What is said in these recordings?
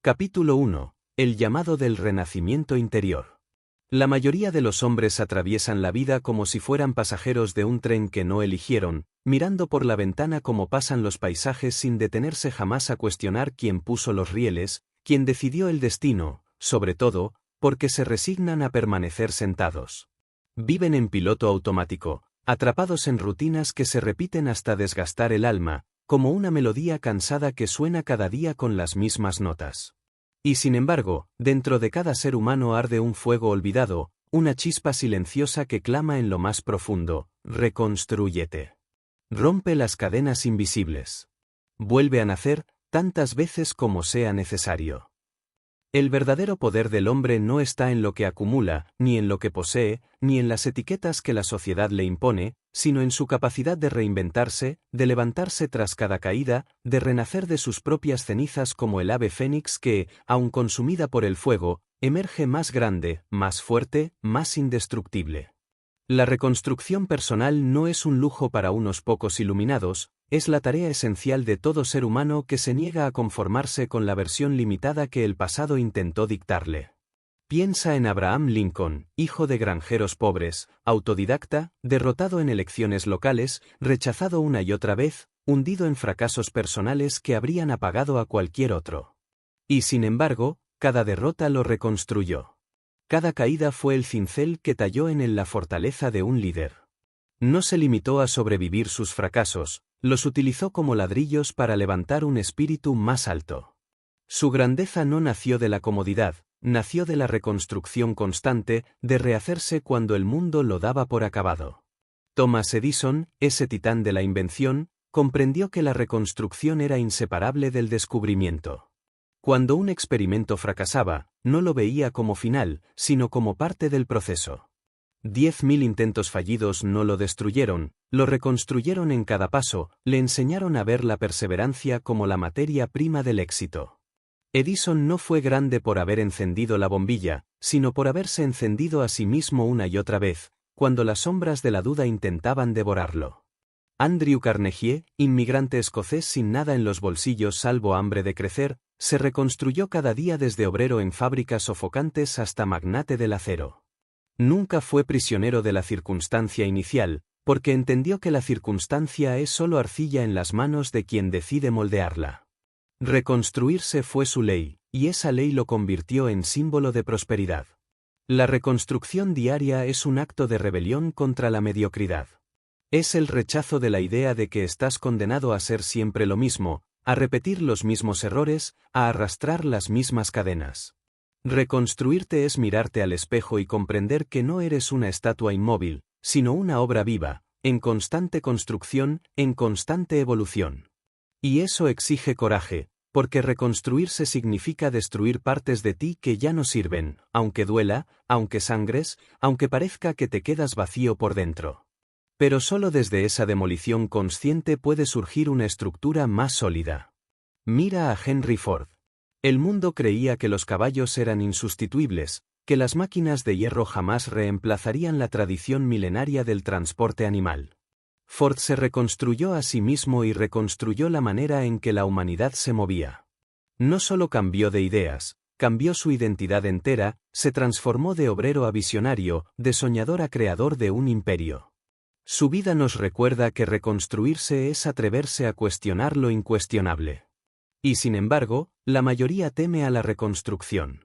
Capítulo 1. El llamado del renacimiento interior. La mayoría de los hombres atraviesan la vida como si fueran pasajeros de un tren que no eligieron, mirando por la ventana cómo pasan los paisajes sin detenerse jamás a cuestionar quién puso los rieles, quién decidió el destino, sobre todo, porque se resignan a permanecer sentados. Viven en piloto automático, atrapados en rutinas que se repiten hasta desgastar el alma, como una melodía cansada que suena cada día con las mismas notas. Y sin embargo, dentro de cada ser humano arde un fuego olvidado, una chispa silenciosa que clama en lo más profundo: reconstrúyete. Rompe las cadenas invisibles. Vuelve a nacer, tantas veces como sea necesario. El verdadero poder del hombre no está en lo que acumula, ni en lo que posee, ni en las etiquetas que la sociedad le impone, sino en su capacidad de reinventarse, de levantarse tras cada caída, de renacer de sus propias cenizas como el ave fénix que, aun consumida por el fuego, emerge más grande, más fuerte, más indestructible. La reconstrucción personal no es un lujo para unos pocos iluminados, es la tarea esencial de todo ser humano que se niega a conformarse con la versión limitada que el pasado intentó dictarle. Piensa en Abraham Lincoln, hijo de granjeros pobres, autodidacta, derrotado en elecciones locales, rechazado una y otra vez, hundido en fracasos personales que habrían apagado a cualquier otro. Y sin embargo, cada derrota lo reconstruyó. Cada caída fue el cincel que talló en él la fortaleza de un líder. No se limitó a sobrevivir sus fracasos, los utilizó como ladrillos para levantar un espíritu más alto. Su grandeza no nació de la comodidad, nació de la reconstrucción constante, de rehacerse cuando el mundo lo daba por acabado. Thomas Edison, ese titán de la invención, comprendió que la reconstrucción era inseparable del descubrimiento. Cuando un experimento fracasaba, no lo veía como final, sino como parte del proceso. 10.000 intentos fallidos no lo destruyeron, lo reconstruyeron en cada paso, le enseñaron a ver la perseverancia como la materia prima del éxito. Edison no fue grande por haber encendido la bombilla, sino por haberse encendido a sí mismo una y otra vez, cuando las sombras de la duda intentaban devorarlo. Andrew Carnegie, inmigrante escocés sin nada en los bolsillos salvo hambre de crecer, se reconstruyó cada día desde obrero en fábricas sofocantes hasta magnate del acero. Nunca fue prisionero de la circunstancia inicial, porque entendió que la circunstancia es solo arcilla en las manos de quien decide moldearla. Reconstruirse fue su ley, y esa ley lo convirtió en símbolo de prosperidad. La reconstrucción diaria es un acto de rebelión contra la mediocridad. Es el rechazo de la idea de que estás condenado a ser siempre lo mismo, a repetir los mismos errores, a arrastrar las mismas cadenas. Reconstruirte es mirarte al espejo y comprender que no eres una estatua inmóvil, sino una obra viva, en constante construcción, en constante evolución. Y eso exige coraje, porque reconstruirse significa destruir partes de ti que ya no sirven, aunque duela, aunque sangres, aunque parezca que te quedas vacío por dentro. Pero solo desde esa demolición consciente puede surgir una estructura más sólida. Mira a Henry Ford. El mundo creía que los caballos eran insustituibles, que las máquinas de hierro jamás reemplazarían la tradición milenaria del transporte animal. Ford se reconstruyó a sí mismo y reconstruyó la manera en que la humanidad se movía. No solo cambió de ideas, cambió su identidad entera, se transformó de obrero a visionario, de soñador a creador de un imperio. Su vida nos recuerda que reconstruirse es atreverse a cuestionar lo incuestionable. Y sin embargo, la mayoría teme a la reconstrucción.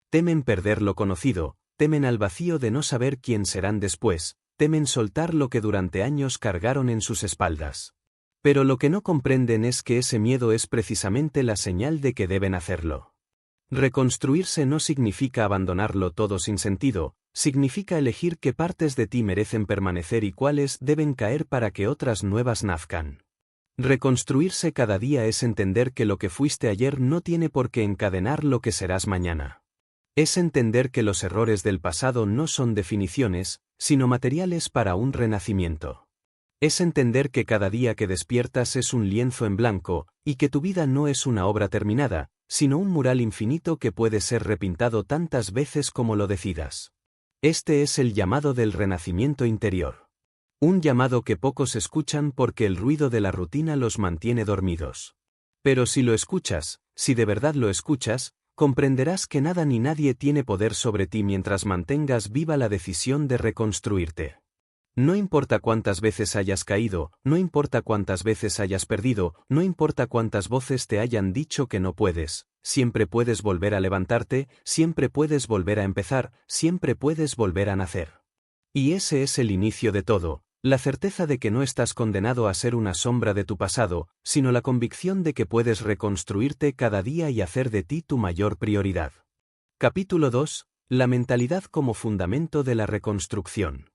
Temen perder lo conocido, temen al vacío de no saber quién serán después, temen soltar lo que durante años cargaron en sus espaldas. Pero lo que no comprenden es que ese miedo es precisamente la señal de que deben hacerlo. Reconstruirse no significa abandonarlo todo sin sentido, significa elegir qué partes de ti merecen permanecer y cuáles deben caer para que otras nuevas nazcan. Reconstruirse cada día es entender que lo que fuiste ayer no tiene por qué encadenar lo que serás mañana. Es entender que los errores del pasado no son definiciones, sino materiales para un renacimiento. Es entender que cada día que despiertas es un lienzo en blanco, y que tu vida no es una obra terminada, sino un mural infinito que puede ser repintado tantas veces como lo decidas. Este es el llamado del renacimiento interior. Un llamado que pocos escuchan porque el ruido de la rutina los mantiene dormidos. Pero si lo escuchas, si de verdad lo escuchas, comprenderás que nada ni nadie tiene poder sobre ti mientras mantengas viva la decisión de reconstruirte. No importa cuántas veces hayas caído, no importa cuántas veces hayas perdido, no importa cuántas voces te hayan dicho que no puedes, siempre puedes volver a levantarte, siempre puedes volver a empezar, siempre puedes volver a nacer. Y ese es el inicio de todo, la certeza de que no estás condenado a ser una sombra de tu pasado, sino la convicción de que puedes reconstruirte cada día y hacer de ti tu mayor prioridad. Capítulo 2. La mentalidad como fundamento de la reconstrucción.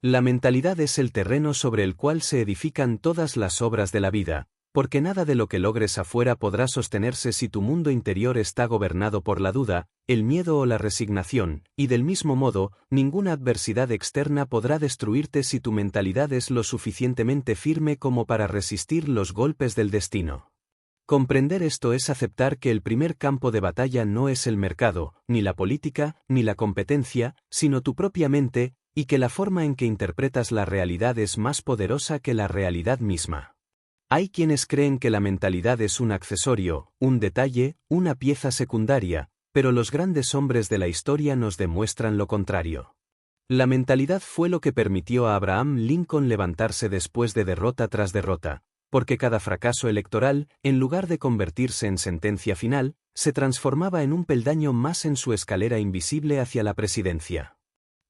La mentalidad es el terreno sobre el cual se edifican todas las obras de la vida, porque nada de lo que logres afuera podrá sostenerse si tu mundo interior está gobernado por la duda, el miedo o la resignación, y del mismo modo, ninguna adversidad externa podrá destruirte si tu mentalidad es lo suficientemente firme como para resistir los golpes del destino. Comprender esto es aceptar que el primer campo de batalla no es el mercado, ni la política, ni la competencia, sino tu propia mente, y que la forma en que interpretas la realidad es más poderosa que la realidad misma. Hay quienes creen que la mentalidad es un accesorio, un detalle, una pieza secundaria, pero los grandes hombres de la historia nos demuestran lo contrario. La mentalidad fue lo que permitió a Abraham Lincoln levantarse después de derrota tras derrota, porque cada fracaso electoral, en lugar de convertirse en sentencia final, se transformaba en un peldaño más en su escalera invisible hacia la presidencia.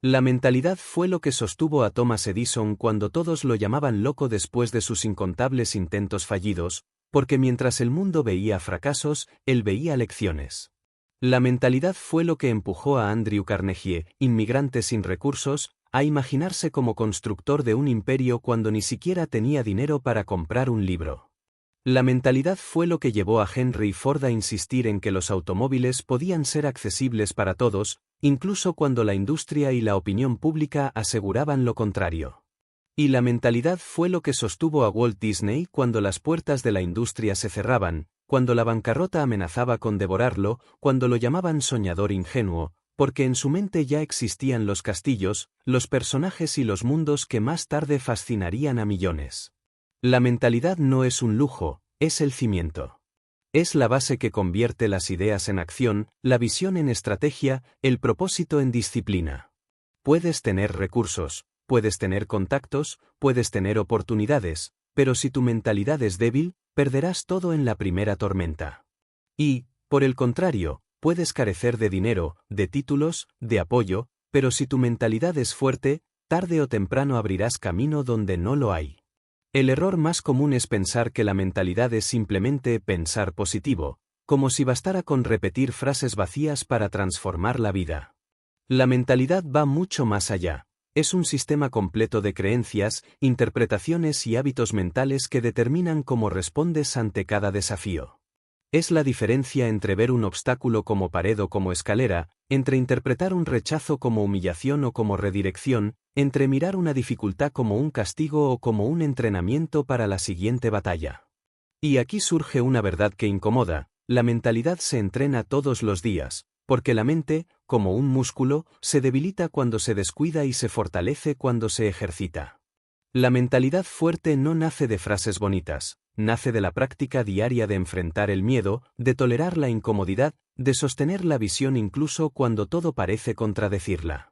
La mentalidad fue lo que sostuvo a Thomas Edison cuando todos lo llamaban loco después de sus incontables intentos fallidos, porque mientras el mundo veía fracasos, él veía lecciones. La mentalidad fue lo que empujó a Andrew Carnegie, inmigrante sin recursos, a imaginarse como constructor de un imperio cuando ni siquiera tenía dinero para comprar un libro. La mentalidad fue lo que llevó a Henry Ford a insistir en que los automóviles podían ser accesibles para todos, incluso cuando la industria y la opinión pública aseguraban lo contrario. Y la mentalidad fue lo que sostuvo a Walt Disney cuando las puertas de la industria se cerraban, cuando la bancarrota amenazaba con devorarlo, cuando lo llamaban soñador ingenuo, porque en su mente ya existían los castillos, los personajes y los mundos que más tarde fascinarían a millones. La mentalidad no es un lujo, es el cimiento. Es la base que convierte las ideas en acción, la visión en estrategia, el propósito en disciplina. Puedes tener recursos, puedes tener contactos, puedes tener oportunidades, pero si tu mentalidad es débil, perderás todo en la primera tormenta. Y, por el contrario, puedes carecer de dinero, de títulos, de apoyo, pero si tu mentalidad es fuerte, tarde o temprano abrirás camino donde no lo hay. El error más común es pensar que la mentalidad es simplemente pensar positivo, como si bastara con repetir frases vacías para transformar la vida. La mentalidad va mucho más allá. Es un sistema completo de creencias, interpretaciones y hábitos mentales que determinan cómo respondes ante cada desafío. Es la diferencia entre ver un obstáculo como pared o como escalera, entre interpretar un rechazo como humillación o como redirección, entre mirar una dificultad como un castigo o como un entrenamiento para la siguiente batalla. Y aquí surge una verdad que incomoda: la mentalidad se entrena todos los días, porque la mente, como un músculo, se debilita cuando se descuida y se fortalece cuando se ejercita. La mentalidad fuerte no nace de frases bonitas, nace de la práctica diaria de enfrentar el miedo, de tolerar la incomodidad, de sostener la visión incluso cuando todo parece contradecirla.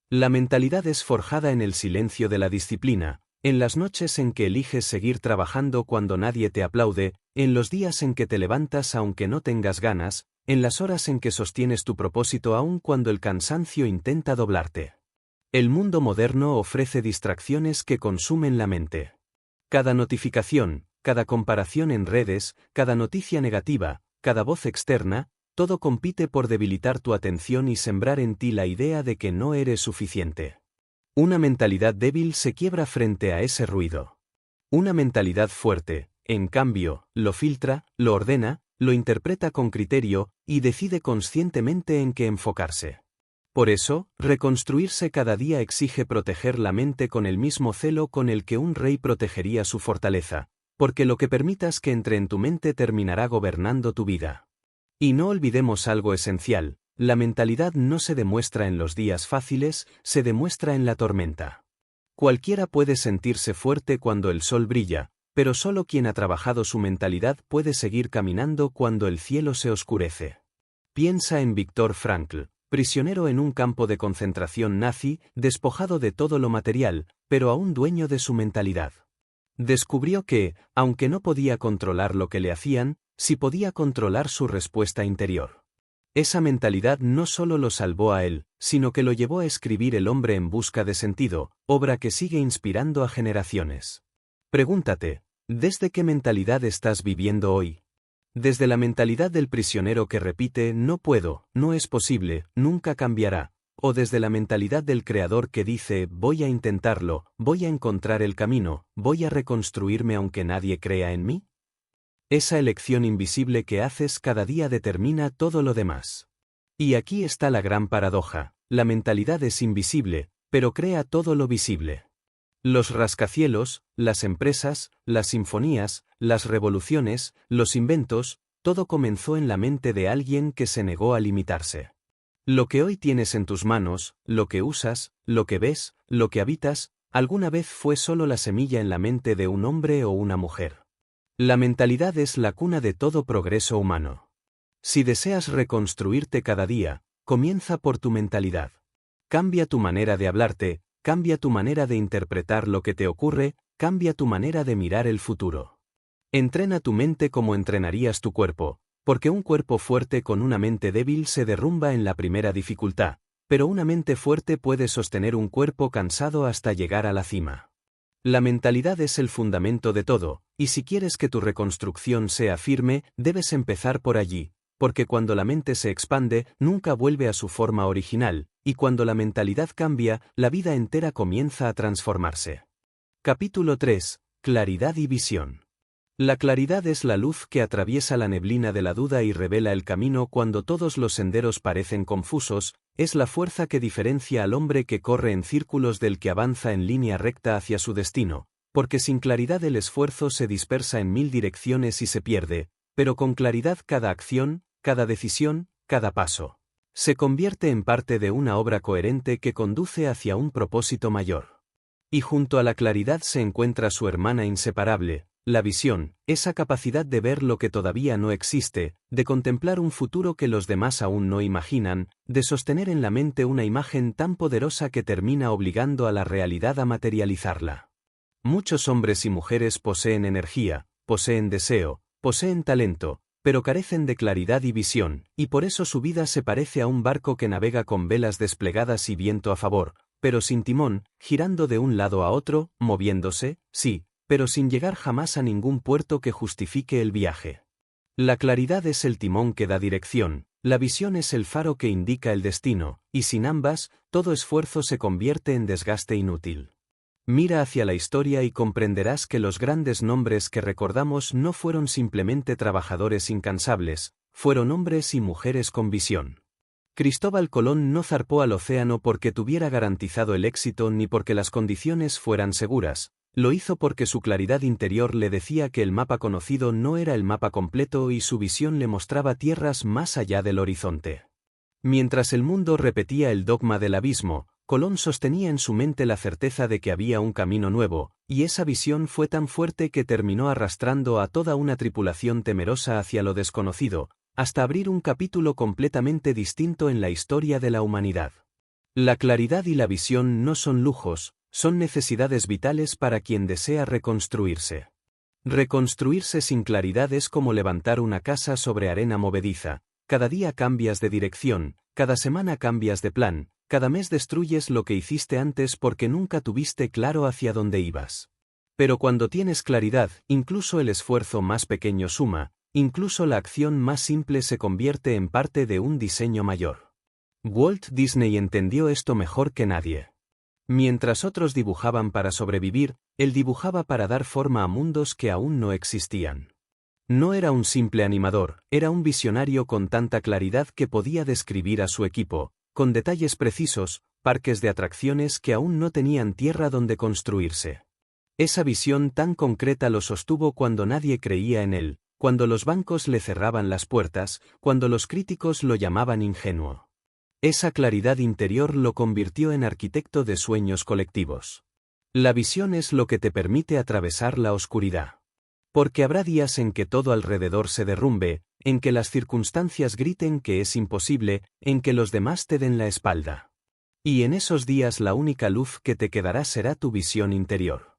La mentalidad es forjada en el silencio de la disciplina, en las noches en que eliges seguir trabajando cuando nadie te aplaude, en los días en que te levantas aunque no tengas ganas, en las horas en que sostienes tu propósito aun cuando el cansancio intenta doblarte. El mundo moderno ofrece distracciones que consumen la mente. Cada notificación, cada comparación en redes, cada noticia negativa, cada voz externa, todo compite por debilitar tu atención y sembrar en ti la idea de que no eres suficiente. Una mentalidad débil se quiebra frente a ese ruido. Una mentalidad fuerte, en cambio, lo filtra, lo ordena, lo interpreta con criterio y decide conscientemente en qué enfocarse. Por eso, reconstruirse cada día exige proteger la mente con el mismo celo con el que un rey protegería su fortaleza, porque lo que permitas que entre en tu mente terminará gobernando tu vida. Y no olvidemos algo esencial: la mentalidad no se demuestra en los días fáciles, se demuestra en la tormenta. Cualquiera puede sentirse fuerte cuando el sol brilla, pero solo quien ha trabajado su mentalidad puede seguir caminando cuando el cielo se oscurece. Piensa en Viktor Frankl, prisionero en un campo de concentración nazi, despojado de todo lo material, pero aún dueño de su mentalidad. Descubrió que, aunque no podía controlar lo que le hacían, sí podía controlar su respuesta interior. Esa mentalidad no solo lo salvó a él, sino que lo llevó a escribir El hombre en busca de sentido, obra que sigue inspirando a generaciones. Pregúntate, ¿desde qué mentalidad estás viviendo hoy? ¿Desde la mentalidad del prisionero que repite no puedo, no es posible, nunca cambiará? ¿O desde la mentalidad del creador que dice voy a intentarlo, voy a encontrar el camino, voy a reconstruirme aunque nadie crea en mí? Esa elección invisible que haces cada día determina todo lo demás. Y aquí está la gran paradoja, la mentalidad es invisible, pero crea todo lo visible. Los rascacielos, las empresas, las sinfonías, las revoluciones, los inventos, todo comenzó en la mente de alguien que se negó a limitarse. Lo que hoy tienes en tus manos, lo que usas, lo que ves, lo que habitas, alguna vez fue solo la semilla en la mente de un hombre o una mujer. La mentalidad es la cuna de todo progreso humano. Si deseas reconstruirte cada día, comienza por tu mentalidad. Cambia tu manera de hablarte, cambia tu manera de interpretar lo que te ocurre, cambia tu manera de mirar el futuro. Entrena tu mente como entrenarías tu cuerpo, porque un cuerpo fuerte con una mente débil se derrumba en la primera dificultad, pero una mente fuerte puede sostener un cuerpo cansado hasta llegar a la cima. La mentalidad es el fundamento de todo, y si quieres que tu reconstrucción sea firme, debes empezar por allí, porque cuando la mente se expande, nunca vuelve a su forma original, y cuando la mentalidad cambia, la vida entera comienza a transformarse. Capítulo 3. Claridad y visión. La claridad es la luz que atraviesa la neblina de la duda y revela el camino cuando todos los senderos parecen confusos, es la fuerza que diferencia al hombre que corre en círculos del que avanza en línea recta hacia su destino, porque sin claridad el esfuerzo se dispersa en 1000 direcciones y se pierde, pero con claridad cada acción, cada decisión, cada paso, se convierte en parte de una obra coherente que conduce hacia un propósito mayor. Y junto a la claridad se encuentra su hermana inseparable, la visión, esa capacidad de ver lo que todavía no existe, de contemplar un futuro que los demás aún no imaginan, de sostener en la mente una imagen tan poderosa que termina obligando a la realidad a materializarla. Muchos hombres y mujeres poseen energía, poseen deseo, poseen talento, pero carecen de claridad y visión, y por eso su vida se parece a un barco que navega con velas desplegadas y viento a favor, pero sin timón, girando de un lado a otro, moviéndose, sí, pero sin llegar jamás a ningún puerto que justifique el viaje. La claridad es el timón que da dirección, la visión es el faro que indica el destino, y sin ambas, todo esfuerzo se convierte en desgaste inútil. Mira hacia la historia y comprenderás que los grandes nombres que recordamos no fueron simplemente trabajadores incansables, fueron hombres y mujeres con visión. Cristóbal Colón no zarpó al océano porque tuviera garantizado el éxito ni porque las condiciones fueran seguras. Lo hizo porque su claridad interior le decía que el mapa conocido no era el mapa completo y su visión le mostraba tierras más allá del horizonte. Mientras el mundo repetía el dogma del abismo, Colón sostenía en su mente la certeza de que había un camino nuevo, y esa visión fue tan fuerte que terminó arrastrando a toda una tripulación temerosa hacia lo desconocido, hasta abrir un capítulo completamente distinto en la historia de la humanidad. La claridad y la visión no son lujos, son necesidades vitales para quien desea reconstruirse. Reconstruirse sin claridad es como levantar una casa sobre arena movediza. Cada día cambias de dirección, cada semana cambias de plan, cada mes destruyes lo que hiciste antes porque nunca tuviste claro hacia dónde ibas. Pero cuando tienes claridad, incluso el esfuerzo más pequeño suma, incluso la acción más simple se convierte en parte de un diseño mayor. Walt Disney entendió esto mejor que nadie. Mientras otros dibujaban para sobrevivir, él dibujaba para dar forma a mundos que aún no existían. No era un simple animador, era un visionario con tanta claridad que podía describir a su equipo, con detalles precisos, parques de atracciones que aún no tenían tierra donde construirse. Esa visión tan concreta lo sostuvo cuando nadie creía en él, cuando los bancos le cerraban las puertas, cuando los críticos lo llamaban ingenuo. Esa claridad interior lo convirtió en arquitecto de sueños colectivos. La visión es lo que te permite atravesar la oscuridad. Porque habrá días en que todo alrededor se derrumbe, en que las circunstancias griten que es imposible, en que los demás te den la espalda. Y en esos días la única luz que te quedará será tu visión interior.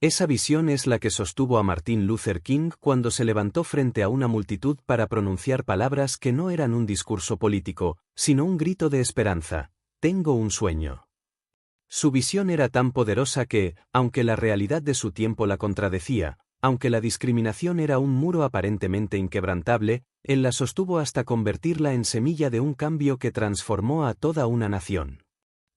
Esa visión es la que sostuvo a Martin Luther King cuando se levantó frente a una multitud para pronunciar palabras que no eran un discurso político, sino un grito de esperanza: tengo un sueño. Su visión era tan poderosa que, aunque la realidad de su tiempo la contradecía, aunque la discriminación era un muro aparentemente inquebrantable, él la sostuvo hasta convertirla en semilla de un cambio que transformó a toda una nación.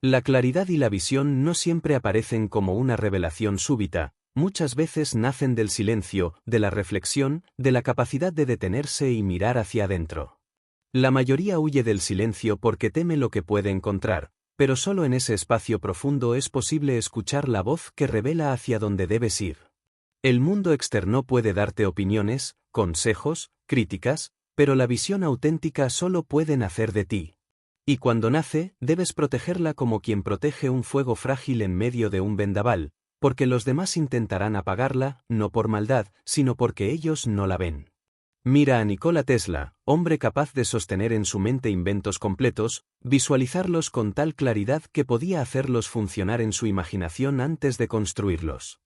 La claridad y la visión no siempre aparecen como una revelación súbita, muchas veces nacen del silencio, de la reflexión, de la capacidad de detenerse y mirar hacia adentro. La mayoría huye del silencio porque teme lo que puede encontrar, pero solo en ese espacio profundo es posible escuchar la voz que revela hacia dónde debes ir. El mundo externo puede darte opiniones, consejos, críticas, pero la visión auténtica solo puede nacer de ti. Y cuando nace, debes protegerla como quien protege un fuego frágil en medio de un vendaval, porque los demás intentarán apagarla, no por maldad, sino porque ellos no la ven. Mira a Nikola Tesla, hombre capaz de sostener en su mente inventos completos, visualizarlos con tal claridad que podía hacerlos funcionar en su imaginación antes de construirlos.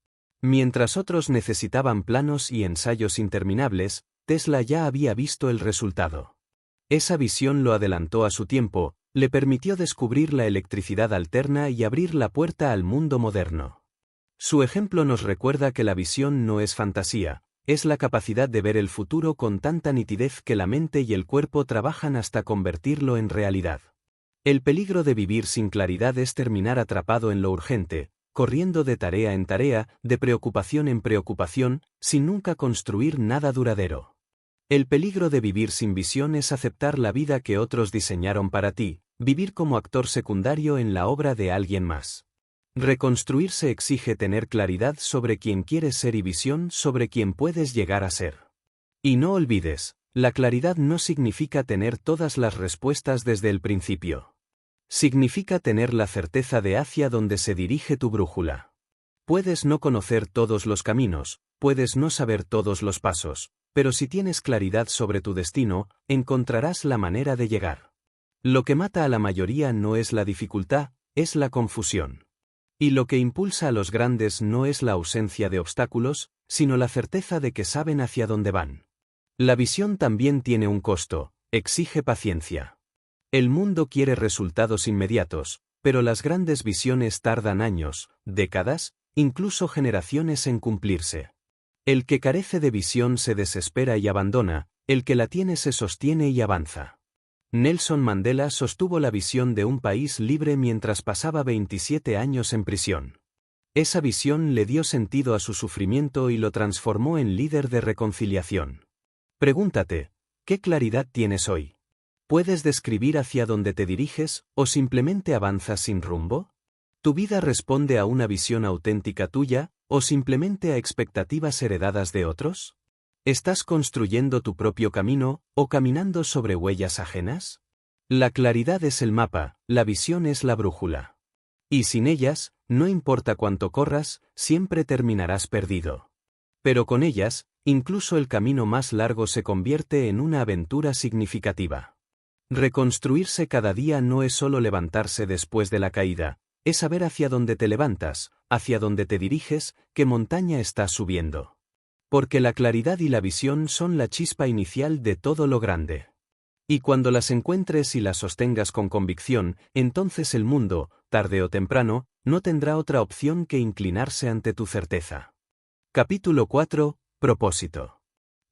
Mientras otros necesitaban planos y ensayos interminables, Tesla ya había visto el resultado. Esa visión lo adelantó a su tiempo, le permitió descubrir la electricidad alterna y abrir la puerta al mundo moderno. Su ejemplo nos recuerda que la visión no es fantasía, es la capacidad de ver el futuro con tanta nitidez que la mente y el cuerpo trabajan hasta convertirlo en realidad. El peligro de vivir sin claridad es terminar atrapado en lo urgente, corriendo de tarea en tarea, de preocupación en preocupación, sin nunca construir nada duradero. El peligro de vivir sin visión es aceptar la vida que otros diseñaron para ti, vivir como actor secundario en la obra de alguien más. Reconstruirse exige tener claridad sobre quién quieres ser y visión sobre quién puedes llegar a ser. Y no olvides, la claridad no significa tener todas las respuestas desde el principio. Significa tener la certeza de hacia dónde se dirige tu brújula. Puedes no conocer todos los caminos, puedes no saber todos los pasos, pero si tienes claridad sobre tu destino, encontrarás la manera de llegar. Lo que mata a la mayoría no es la dificultad, es la confusión. Y lo que impulsa a los grandes no es la ausencia de obstáculos, sino la certeza de que saben hacia dónde van. La visión también tiene un costo, exige paciencia. El mundo quiere resultados inmediatos, pero las grandes visiones tardan años, décadas, incluso generaciones en cumplirse. El que carece de visión se desespera y abandona, el que la tiene se sostiene y avanza. Nelson Mandela sostuvo la visión de un país libre mientras pasaba 27 años en prisión. Esa visión le dio sentido a su sufrimiento y lo transformó en líder de reconciliación. Pregúntate, ¿qué claridad tienes hoy? ¿Puedes describir hacia dónde te diriges o simplemente avanzas sin rumbo? ¿Tu vida responde a una visión auténtica tuya, o simplemente a expectativas heredadas de otros? ¿Estás construyendo tu propio camino, o caminando sobre huellas ajenas? La claridad es el mapa, la visión es la brújula. Y sin ellas, no importa cuánto corras, siempre terminarás perdido. Pero con ellas, incluso el camino más largo se convierte en una aventura significativa. Reconstruirse cada día no es solo levantarse después de la caída, es saber hacia dónde te levantas, hacia dónde te diriges, qué montaña estás subiendo. Porque la claridad y la visión son la chispa inicial de todo lo grande. Y cuando las encuentres y las sostengas con convicción, entonces el mundo, tarde o temprano, no tendrá otra opción que inclinarse ante tu certeza. Capítulo 4. Propósito.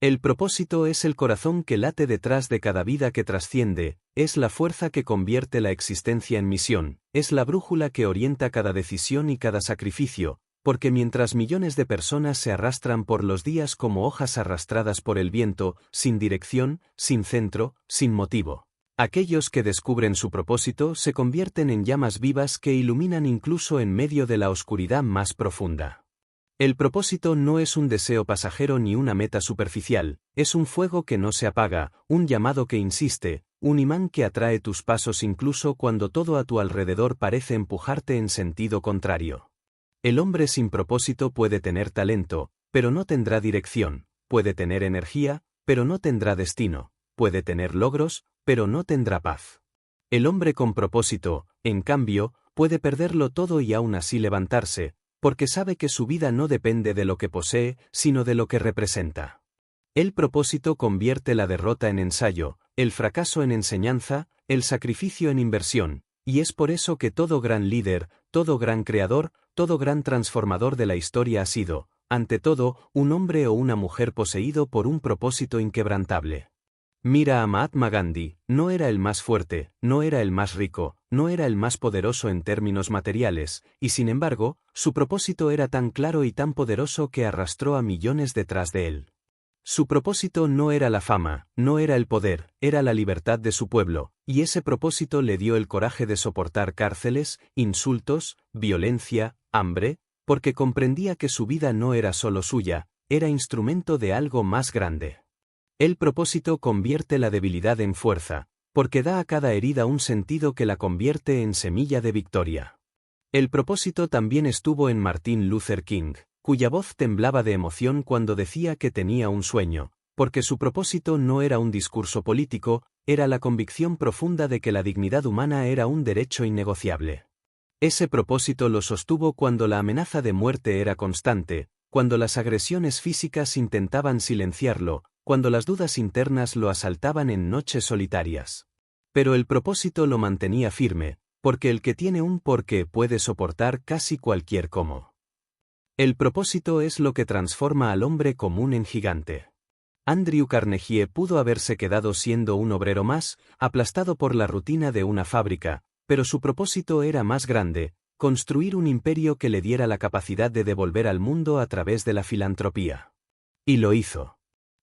El propósito es el corazón que late detrás de cada vida que trasciende, es la fuerza que convierte la existencia en misión, es la brújula que orienta cada decisión y cada sacrificio, porque mientras millones de personas se arrastran por los días como hojas arrastradas por el viento, sin dirección, sin centro, sin motivo, aquellos que descubren su propósito se convierten en llamas vivas que iluminan incluso en medio de la oscuridad más profunda. El propósito no es un deseo pasajero ni una meta superficial, es un fuego que no se apaga, un llamado que insiste, un imán que atrae tus pasos incluso cuando todo a tu alrededor parece empujarte en sentido contrario. El hombre sin propósito puede tener talento, pero no tendrá dirección, puede tener energía, pero no tendrá destino, puede tener logros, pero no tendrá paz. El hombre con propósito, en cambio, puede perderlo todo y aún así levantarse, porque sabe que su vida no depende de lo que posee, sino de lo que representa. El propósito convierte la derrota en ensayo, el fracaso en enseñanza, el sacrificio en inversión, y es por eso que todo gran líder, todo gran creador, todo gran transformador de la historia ha sido, ante todo, un hombre o una mujer poseído por un propósito inquebrantable. Mira a Mahatma Gandhi, no era el más fuerte, no era el más rico, no era el más poderoso en términos materiales, y sin embargo, su propósito era tan claro y tan poderoso que arrastró a millones detrás de él. Su propósito no era la fama, no era el poder, era la libertad de su pueblo, y ese propósito le dio el coraje de soportar cárceles, insultos, violencia, hambre, porque comprendía que su vida no era solo suya, era instrumento de algo más grande. El propósito convierte la debilidad en fuerza, porque da a cada herida un sentido que la convierte en semilla de victoria. El propósito también estuvo en Martin Luther King, cuya voz temblaba de emoción cuando decía que tenía un sueño, porque su propósito no era un discurso político, era la convicción profunda de que la dignidad humana era un derecho innegociable. Ese propósito lo sostuvo cuando la amenaza de muerte era constante, cuando las agresiones físicas intentaban silenciarlo, cuando las dudas internas lo asaltaban en noches solitarias. Pero el propósito lo mantenía firme, porque el que tiene un porqué puede soportar casi cualquier cómo. El propósito es lo que transforma al hombre común en gigante. Andrew Carnegie pudo haberse quedado siendo un obrero más, aplastado por la rutina de una fábrica, pero su propósito era más grande, construir un imperio que le diera la capacidad de devolver al mundo a través de la filantropía. Y lo hizo.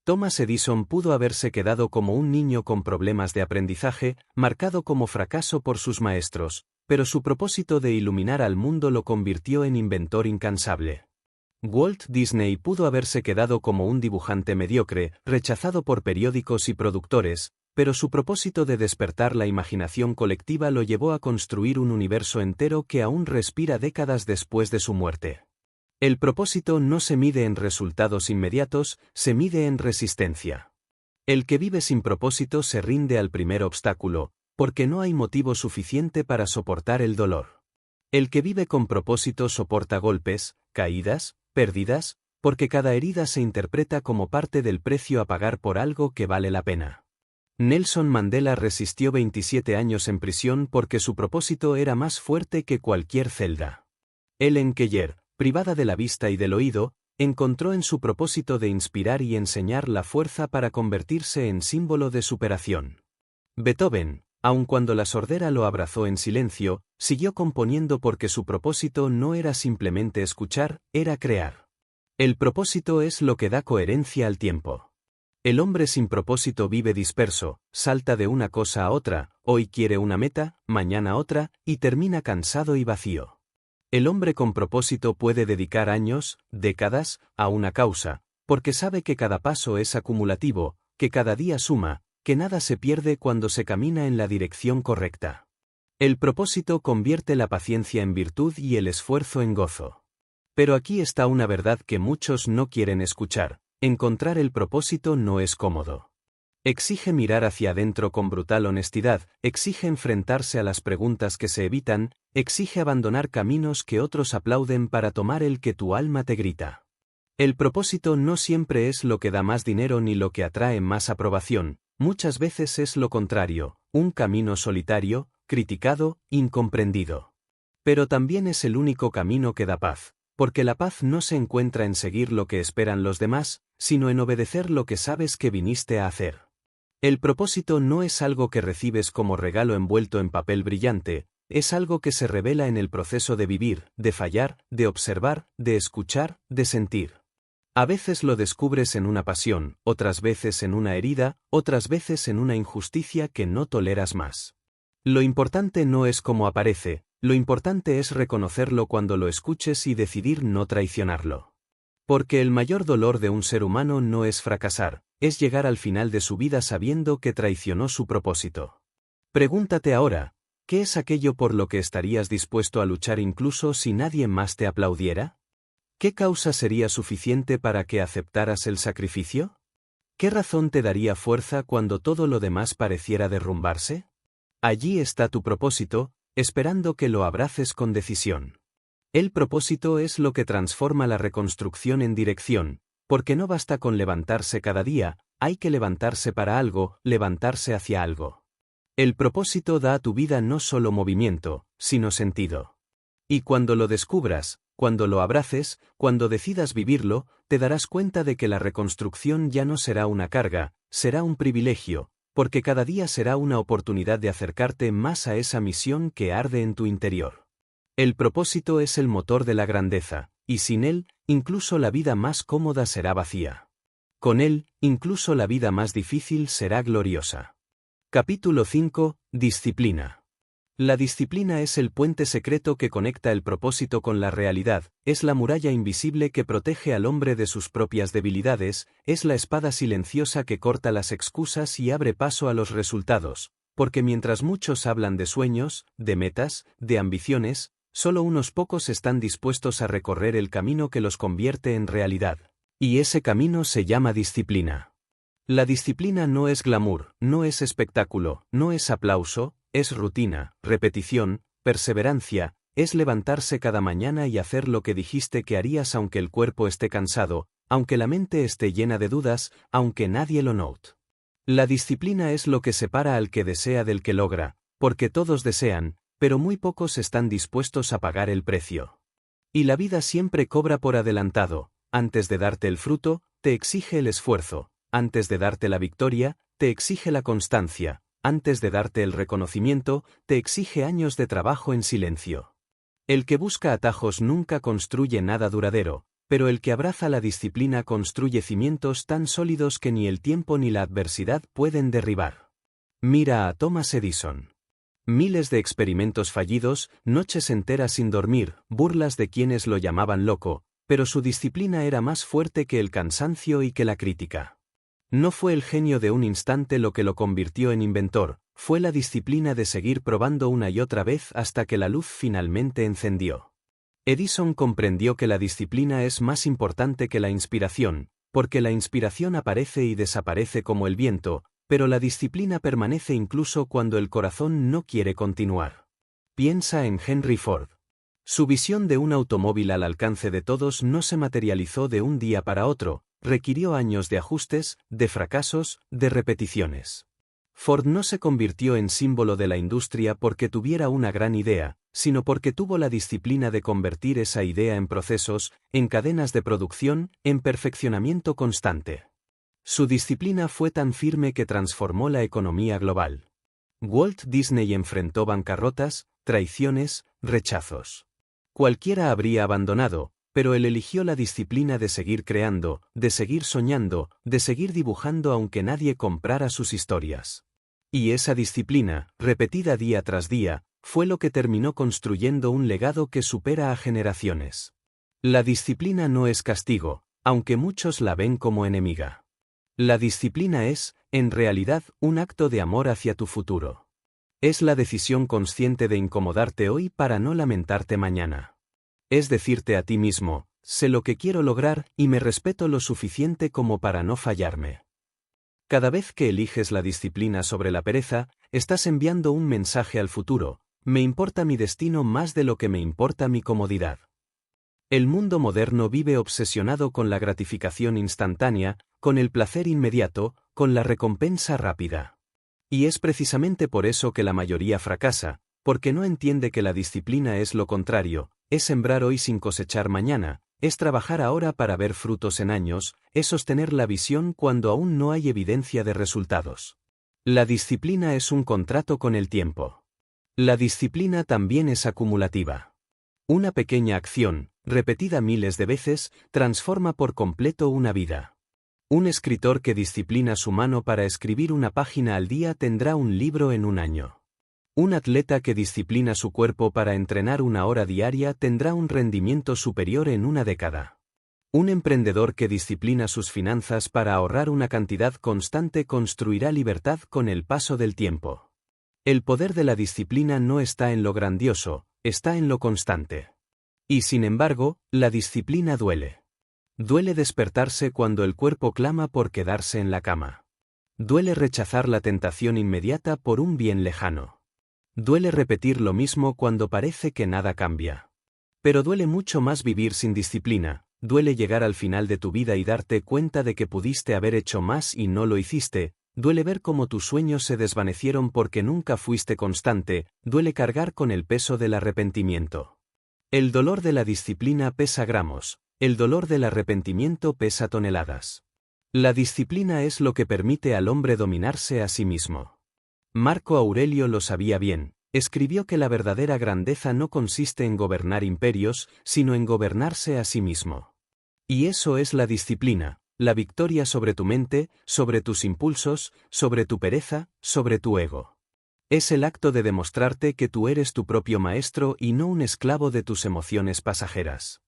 Thomas Edison pudo haberse quedado como un niño con problemas de aprendizaje, marcado como fracaso por sus maestros, pero su propósito de iluminar al mundo lo convirtió en inventor incansable. Walt Disney pudo haberse quedado como un dibujante mediocre, rechazado por periódicos y productores, pero su propósito de despertar la imaginación colectiva lo llevó a construir un universo entero que aún respira décadas después de su muerte. El propósito no se mide en resultados inmediatos, se mide en resistencia. El que vive sin propósito se rinde al primer obstáculo, porque no hay motivo suficiente para soportar el dolor. El que vive con propósito soporta golpes, caídas, pérdidas, porque cada herida se interpreta como parte del precio a pagar por algo que vale la pena. Nelson Mandela resistió 27 años en prisión porque su propósito era más fuerte que cualquier celda. Ellen Keller, privada de la vista y del oído, encontró en su propósito de inspirar y enseñar la fuerza para convertirse en símbolo de superación. Beethoven, aun cuando la sordera lo abrazó en silencio, siguió componiendo porque su propósito no era simplemente escuchar, era crear. El propósito es lo que da coherencia al tiempo. El hombre sin propósito vive disperso, salta de una cosa a otra, hoy quiere una meta, mañana otra, y termina cansado y vacío. El hombre con propósito puede dedicar años, décadas, a una causa, porque sabe que cada paso es acumulativo, que cada día suma, que nada se pierde cuando se camina en la dirección correcta. El propósito convierte la paciencia en virtud y el esfuerzo en gozo. Pero aquí está una verdad que muchos no quieren escuchar: encontrar el propósito no es cómodo. Exige mirar hacia adentro con brutal honestidad, exige enfrentarse a las preguntas que se evitan, exige abandonar caminos que otros aplauden para tomar el que tu alma te grita. El propósito no siempre es lo que da más dinero ni lo que atrae más aprobación, muchas veces es lo contrario, un camino solitario, criticado, incomprendido. Pero también es el único camino que da paz, porque la paz no se encuentra en seguir lo que esperan los demás, sino en obedecer lo que sabes que viniste a hacer. El propósito no es algo que recibes como regalo envuelto en papel brillante, es algo que se revela en el proceso de vivir, de fallar, de observar, de escuchar, de sentir. A veces lo descubres en una pasión, otras veces en una herida, otras veces en una injusticia que no toleras más. Lo importante no es cómo aparece, lo importante es reconocerlo cuando lo escuches y decidir no traicionarlo. Porque el mayor dolor de un ser humano no es fracasar, es llegar al final de su vida sabiendo que traicionó su propósito. Pregúntate ahora, ¿qué es aquello por lo que estarías dispuesto a luchar incluso si nadie más te aplaudiera? ¿Qué causa sería suficiente para que aceptaras el sacrificio? ¿Qué razón te daría fuerza cuando todo lo demás pareciera derrumbarse? Allí está tu propósito, esperando que lo abraces con decisión. El propósito es lo que transforma la reconstrucción en dirección, porque no basta con levantarse cada día, hay que levantarse para algo, levantarse hacia algo. El propósito da a tu vida no solo movimiento, sino sentido. Y cuando lo descubras, cuando lo abraces, cuando decidas vivirlo, te darás cuenta de que la reconstrucción ya no será una carga, será un privilegio, porque cada día será una oportunidad de acercarte más a esa misión que arde en tu interior. El propósito es el motor de la grandeza, y sin él, incluso la vida más cómoda será vacía. Con él, incluso la vida más difícil será gloriosa. Capítulo 5. Disciplina. La disciplina es el puente secreto que conecta el propósito con la realidad, es la muralla invisible que protege al hombre de sus propias debilidades, es la espada silenciosa que corta las excusas y abre paso a los resultados, porque mientras muchos hablan de sueños, de metas, de ambiciones, solo unos pocos están dispuestos a recorrer el camino que los convierte en realidad. Y ese camino se llama disciplina. La disciplina no es glamour, no es espectáculo, no es aplauso, es rutina, repetición, perseverancia, es levantarse cada mañana y hacer lo que dijiste que harías aunque el cuerpo esté cansado, aunque la mente esté llena de dudas, aunque nadie lo note. La disciplina es lo que separa al que desea del que logra, porque todos desean, pero muy pocos están dispuestos a pagar el precio. Y la vida siempre cobra por adelantado, antes de darte el fruto, te exige el esfuerzo, antes de darte la victoria, te exige la constancia, antes de darte el reconocimiento, te exige años de trabajo en silencio. El que busca atajos nunca construye nada duradero, pero el que abraza la disciplina construye cimientos tan sólidos que ni el tiempo ni la adversidad pueden derribar. Mira a Thomas Edison. Miles de experimentos fallidos, noches enteras sin dormir, burlas de quienes lo llamaban loco, pero su disciplina era más fuerte que el cansancio y que la crítica. No fue el genio de un instante lo que lo convirtió en inventor, fue la disciplina de seguir probando una y otra vez hasta que la luz finalmente encendió. Edison comprendió que la disciplina es más importante que la inspiración, porque la inspiración aparece y desaparece como el viento, pero la disciplina permanece incluso cuando el corazón no quiere continuar. Piensa en Henry Ford. Su visión de un automóvil al alcance de todos no se materializó de un día para otro, requirió años de ajustes, de fracasos, de repeticiones. Ford no se convirtió en símbolo de la industria porque tuviera una gran idea, sino porque tuvo la disciplina de convertir esa idea en procesos, en cadenas de producción, en perfeccionamiento constante. Su disciplina fue tan firme que transformó la economía global. Walt Disney enfrentó bancarrotas, traiciones, rechazos. Cualquiera habría abandonado, pero él eligió la disciplina de seguir creando, de seguir soñando, de seguir dibujando aunque nadie comprara sus historias. Y esa disciplina, repetida día tras día, fue lo que terminó construyendo un legado que supera a generaciones. La disciplina no es castigo, aunque muchos la ven como enemiga. La disciplina es, en realidad, un acto de amor hacia tu futuro. Es la decisión consciente de incomodarte hoy para no lamentarte mañana. Es decirte a ti mismo, sé lo que quiero lograr y me respeto lo suficiente como para no fallarme. Cada vez que eliges la disciplina sobre la pereza, estás enviando un mensaje al futuro, me importa mi destino más de lo que me importa mi comodidad. El mundo moderno vive obsesionado con la gratificación instantánea, con el placer inmediato, con la recompensa rápida. Y es precisamente por eso que la mayoría fracasa, porque no entiende que la disciplina es lo contrario, es sembrar hoy sin cosechar mañana, es trabajar ahora para ver frutos en años, es sostener la visión cuando aún no hay evidencia de resultados. La disciplina es un contrato con el tiempo. La disciplina también es acumulativa. Una pequeña acción, repetida miles de veces, transforma por completo una vida. Un escritor que disciplina su mano para escribir una página al día tendrá un libro en un año. Un atleta que disciplina su cuerpo para entrenar una hora diaria tendrá un rendimiento superior en una década. Un emprendedor que disciplina sus finanzas para ahorrar una cantidad constante construirá libertad con el paso del tiempo. El poder de la disciplina no está en lo grandioso, está en lo constante. Y sin embargo, la disciplina duele. Duele despertarse cuando el cuerpo clama por quedarse en la cama. Duele rechazar la tentación inmediata por un bien lejano. Duele repetir lo mismo cuando parece que nada cambia. Pero duele mucho más vivir sin disciplina, duele llegar al final de tu vida y darte cuenta de que pudiste haber hecho más y no lo hiciste, duele ver cómo tus sueños se desvanecieron porque nunca fuiste constante, duele cargar con el peso del arrepentimiento. El dolor de la disciplina pesa gramos, el dolor del arrepentimiento pesa toneladas. La disciplina es lo que permite al hombre dominarse a sí mismo. Marco Aurelio lo sabía bien. Escribió que la verdadera grandeza no consiste en gobernar imperios, sino en gobernarse a sí mismo. Y eso es la disciplina, la victoria sobre tu mente, sobre tus impulsos, sobre tu pereza, sobre tu ego. Es el acto de demostrarte que tú eres tu propio maestro y no un esclavo de tus emociones pasajeras.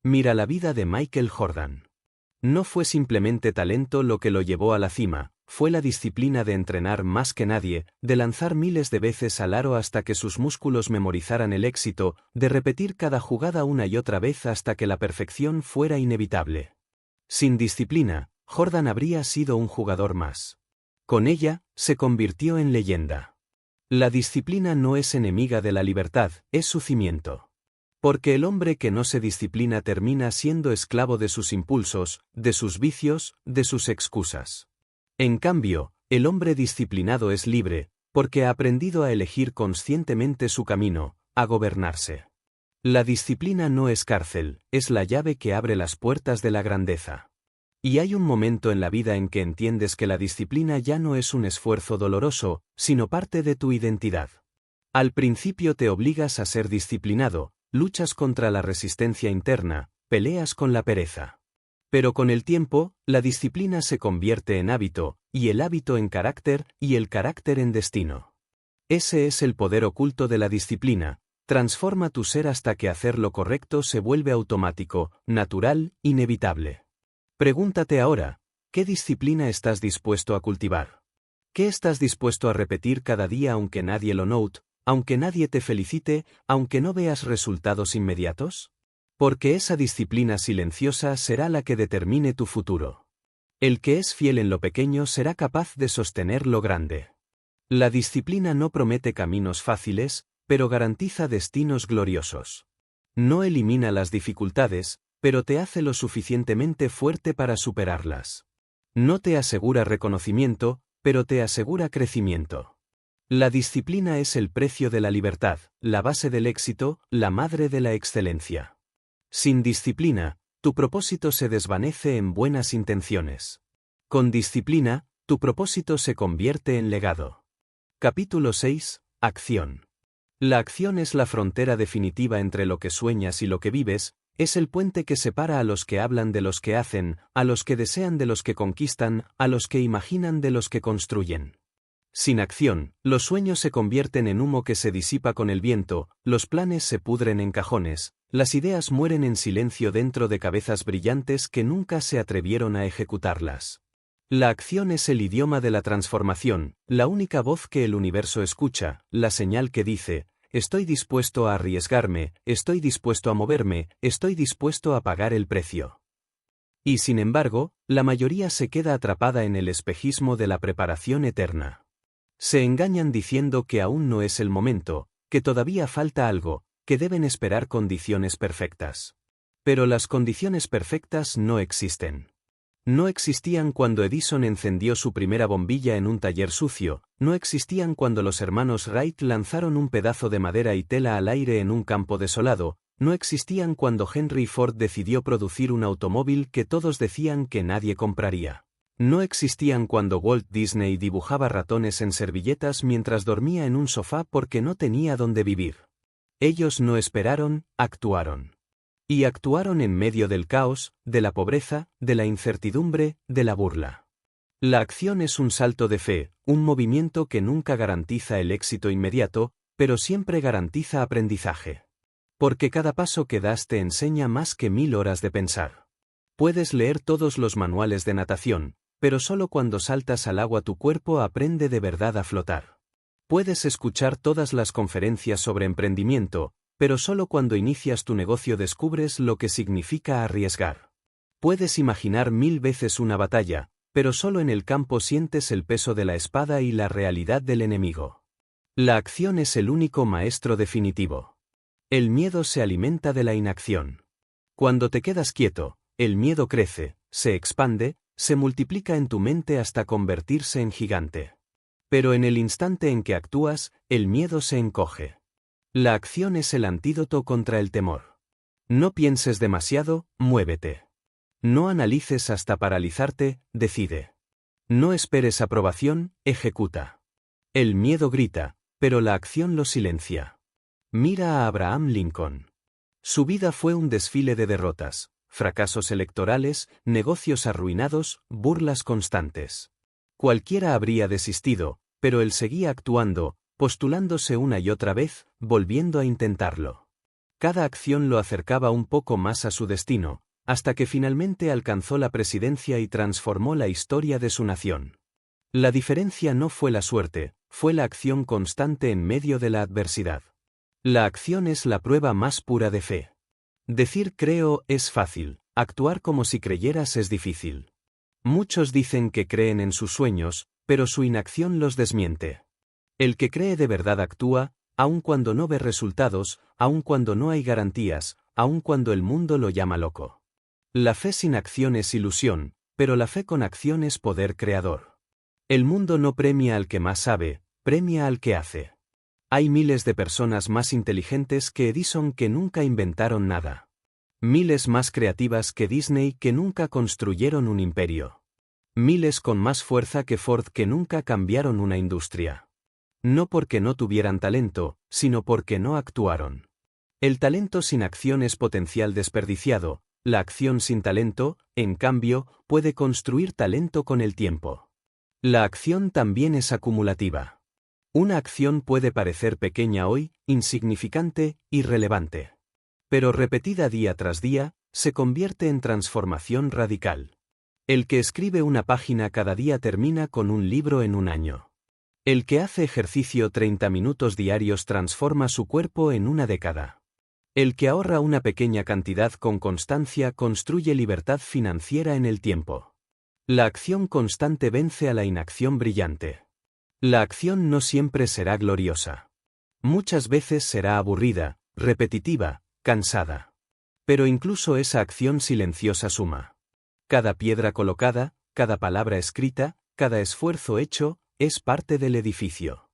Mira la vida de Michael Jordan. No fue simplemente talento lo que lo llevó a la cima, fue la disciplina de entrenar más que nadie, de lanzar miles de veces al aro hasta que sus músculos memorizaran el éxito, de repetir cada jugada una y otra vez hasta que la perfección fuera inevitable. Sin disciplina, Jordan habría sido un jugador más. Con ella, se convirtió en leyenda. La disciplina no es enemiga de la libertad, es su cimiento. Porque el hombre que no se disciplina termina siendo esclavo de sus impulsos, de sus vicios, de sus excusas. En cambio, el hombre disciplinado es libre, porque ha aprendido a elegir conscientemente su camino, a gobernarse. La disciplina no es cárcel, es la llave que abre las puertas de la grandeza. Y hay un momento en la vida en que entiendes que la disciplina ya no es un esfuerzo doloroso, sino parte de tu identidad. Al principio te obligas a ser disciplinado, luchas contra la resistencia interna, peleas con la pereza. Pero con el tiempo, la disciplina se convierte en hábito, y el hábito en carácter, y el carácter en destino. Ese es el poder oculto de la disciplina, transforma tu ser hasta que hacer lo correcto se vuelve automático, natural, inevitable. Pregúntate ahora, ¿qué disciplina estás dispuesto a cultivar? ¿Qué estás dispuesto a repetir cada día aunque nadie lo note, aunque nadie te felicite, aunque no veas resultados inmediatos? Porque esa disciplina silenciosa será la que determine tu futuro. El que es fiel en lo pequeño será capaz de sostener lo grande. La disciplina no promete caminos fáciles, pero garantiza destinos gloriosos. No elimina las dificultades, pero te hace lo suficientemente fuerte para superarlas. No te asegura reconocimiento, pero te asegura crecimiento. La disciplina es el precio de la libertad, la base del éxito, la madre de la excelencia. Sin disciplina, tu propósito se desvanece en buenas intenciones. Con disciplina, tu propósito se convierte en legado. Capítulo 6. Acción. La acción es la frontera definitiva entre lo que sueñas y lo que vives, es el puente que separa a los que hablan de los que hacen, a los que desean de los que conquistan, a los que imaginan de los que construyen. Sin acción, los sueños se convierten en humo que se disipa con el viento, los planes se pudren en cajones, las ideas mueren en silencio dentro de cabezas brillantes que nunca se atrevieron a ejecutarlas. La acción es el idioma de la transformación, la única voz que el universo escucha, la señal que dice, estoy dispuesto a arriesgarme, estoy dispuesto a moverme, estoy dispuesto a pagar el precio. Y sin embargo, la mayoría se queda atrapada en el espejismo de la preparación eterna. Se engañan diciendo que aún no es el momento, que todavía falta algo, que deben esperar condiciones perfectas. Pero las condiciones perfectas no existen. No existían cuando Edison encendió su primera bombilla en un taller sucio, no existían cuando los hermanos Wright lanzaron un pedazo de madera y tela al aire en un campo desolado, no existían cuando Henry Ford decidió producir un automóvil que todos decían que nadie compraría. No existían cuando Walt Disney dibujaba ratones en servilletas mientras dormía en un sofá porque no tenía dónde vivir. Ellos no esperaron, actuaron. Y actuaron en medio del caos, de la pobreza, de la incertidumbre, de la burla. La acción es un salto de fe, un movimiento que nunca garantiza el éxito inmediato, pero siempre garantiza aprendizaje. Porque cada paso que das te enseña más que 1000 horas de pensar. Puedes leer todos los manuales de natación, pero solo cuando saltas al agua tu cuerpo aprende de verdad a flotar. Puedes escuchar todas las conferencias sobre emprendimiento, pero solo cuando inicias tu negocio descubres lo que significa arriesgar. Puedes imaginar 1000 veces una batalla, pero solo en el campo sientes el peso de la espada y la realidad del enemigo. La acción es el único maestro definitivo. El miedo se alimenta de la inacción. Cuando te quedas quieto, el miedo crece, se expande, se multiplica en tu mente hasta convertirse en gigante. Pero en el instante en que actúas, el miedo se encoge. La acción es el antídoto contra el temor. No pienses demasiado, muévete. No analices hasta paralizarte, decide. No esperes aprobación, ejecuta. El miedo grita, pero la acción lo silencia. Mira a Abraham Lincoln. Su vida fue un desfile de derrotas, fracasos electorales, negocios arruinados, burlas constantes. Cualquiera habría desistido, pero él seguía actuando, postulándose una y otra vez, volviendo a intentarlo. Cada acción lo acercaba un poco más a su destino, hasta que finalmente alcanzó la presidencia y transformó la historia de su nación. La diferencia no fue la suerte, fue la acción constante en medio de la adversidad. La acción es la prueba más pura de fe. Decir creo es fácil, actuar como si creyeras es difícil. Muchos dicen que creen en sus sueños, pero su inacción los desmiente. El que cree de verdad actúa, aun cuando no ve resultados, aun cuando no hay garantías, aun cuando el mundo lo llama loco. La fe sin acción es ilusión, pero la fe con acción es poder creador. El mundo no premia al que más sabe, premia al que hace. Hay miles de personas más inteligentes que Edison que nunca inventaron nada. Miles más creativas que Disney que nunca construyeron un imperio. Miles con más fuerza que Ford que nunca cambiaron una industria. No porque no tuvieran talento, sino porque no actuaron. El talento sin acción es potencial desperdiciado. La acción sin talento, en cambio, puede construir talento con el tiempo. La acción también es acumulativa. Una acción puede parecer pequeña hoy, insignificante, irrelevante. Pero repetida día tras día, se convierte en transformación radical. El que escribe una página cada día termina con un libro en un año. El que hace ejercicio 30 minutos diarios transforma su cuerpo en una década. El que ahorra una pequeña cantidad con constancia construye libertad financiera en el tiempo. La acción constante vence a la inacción brillante. La acción no siempre será gloriosa. Muchas veces será aburrida, repetitiva, cansada. Pero incluso esa acción silenciosa suma. Cada piedra colocada, cada palabra escrita, cada esfuerzo hecho, es parte del edificio.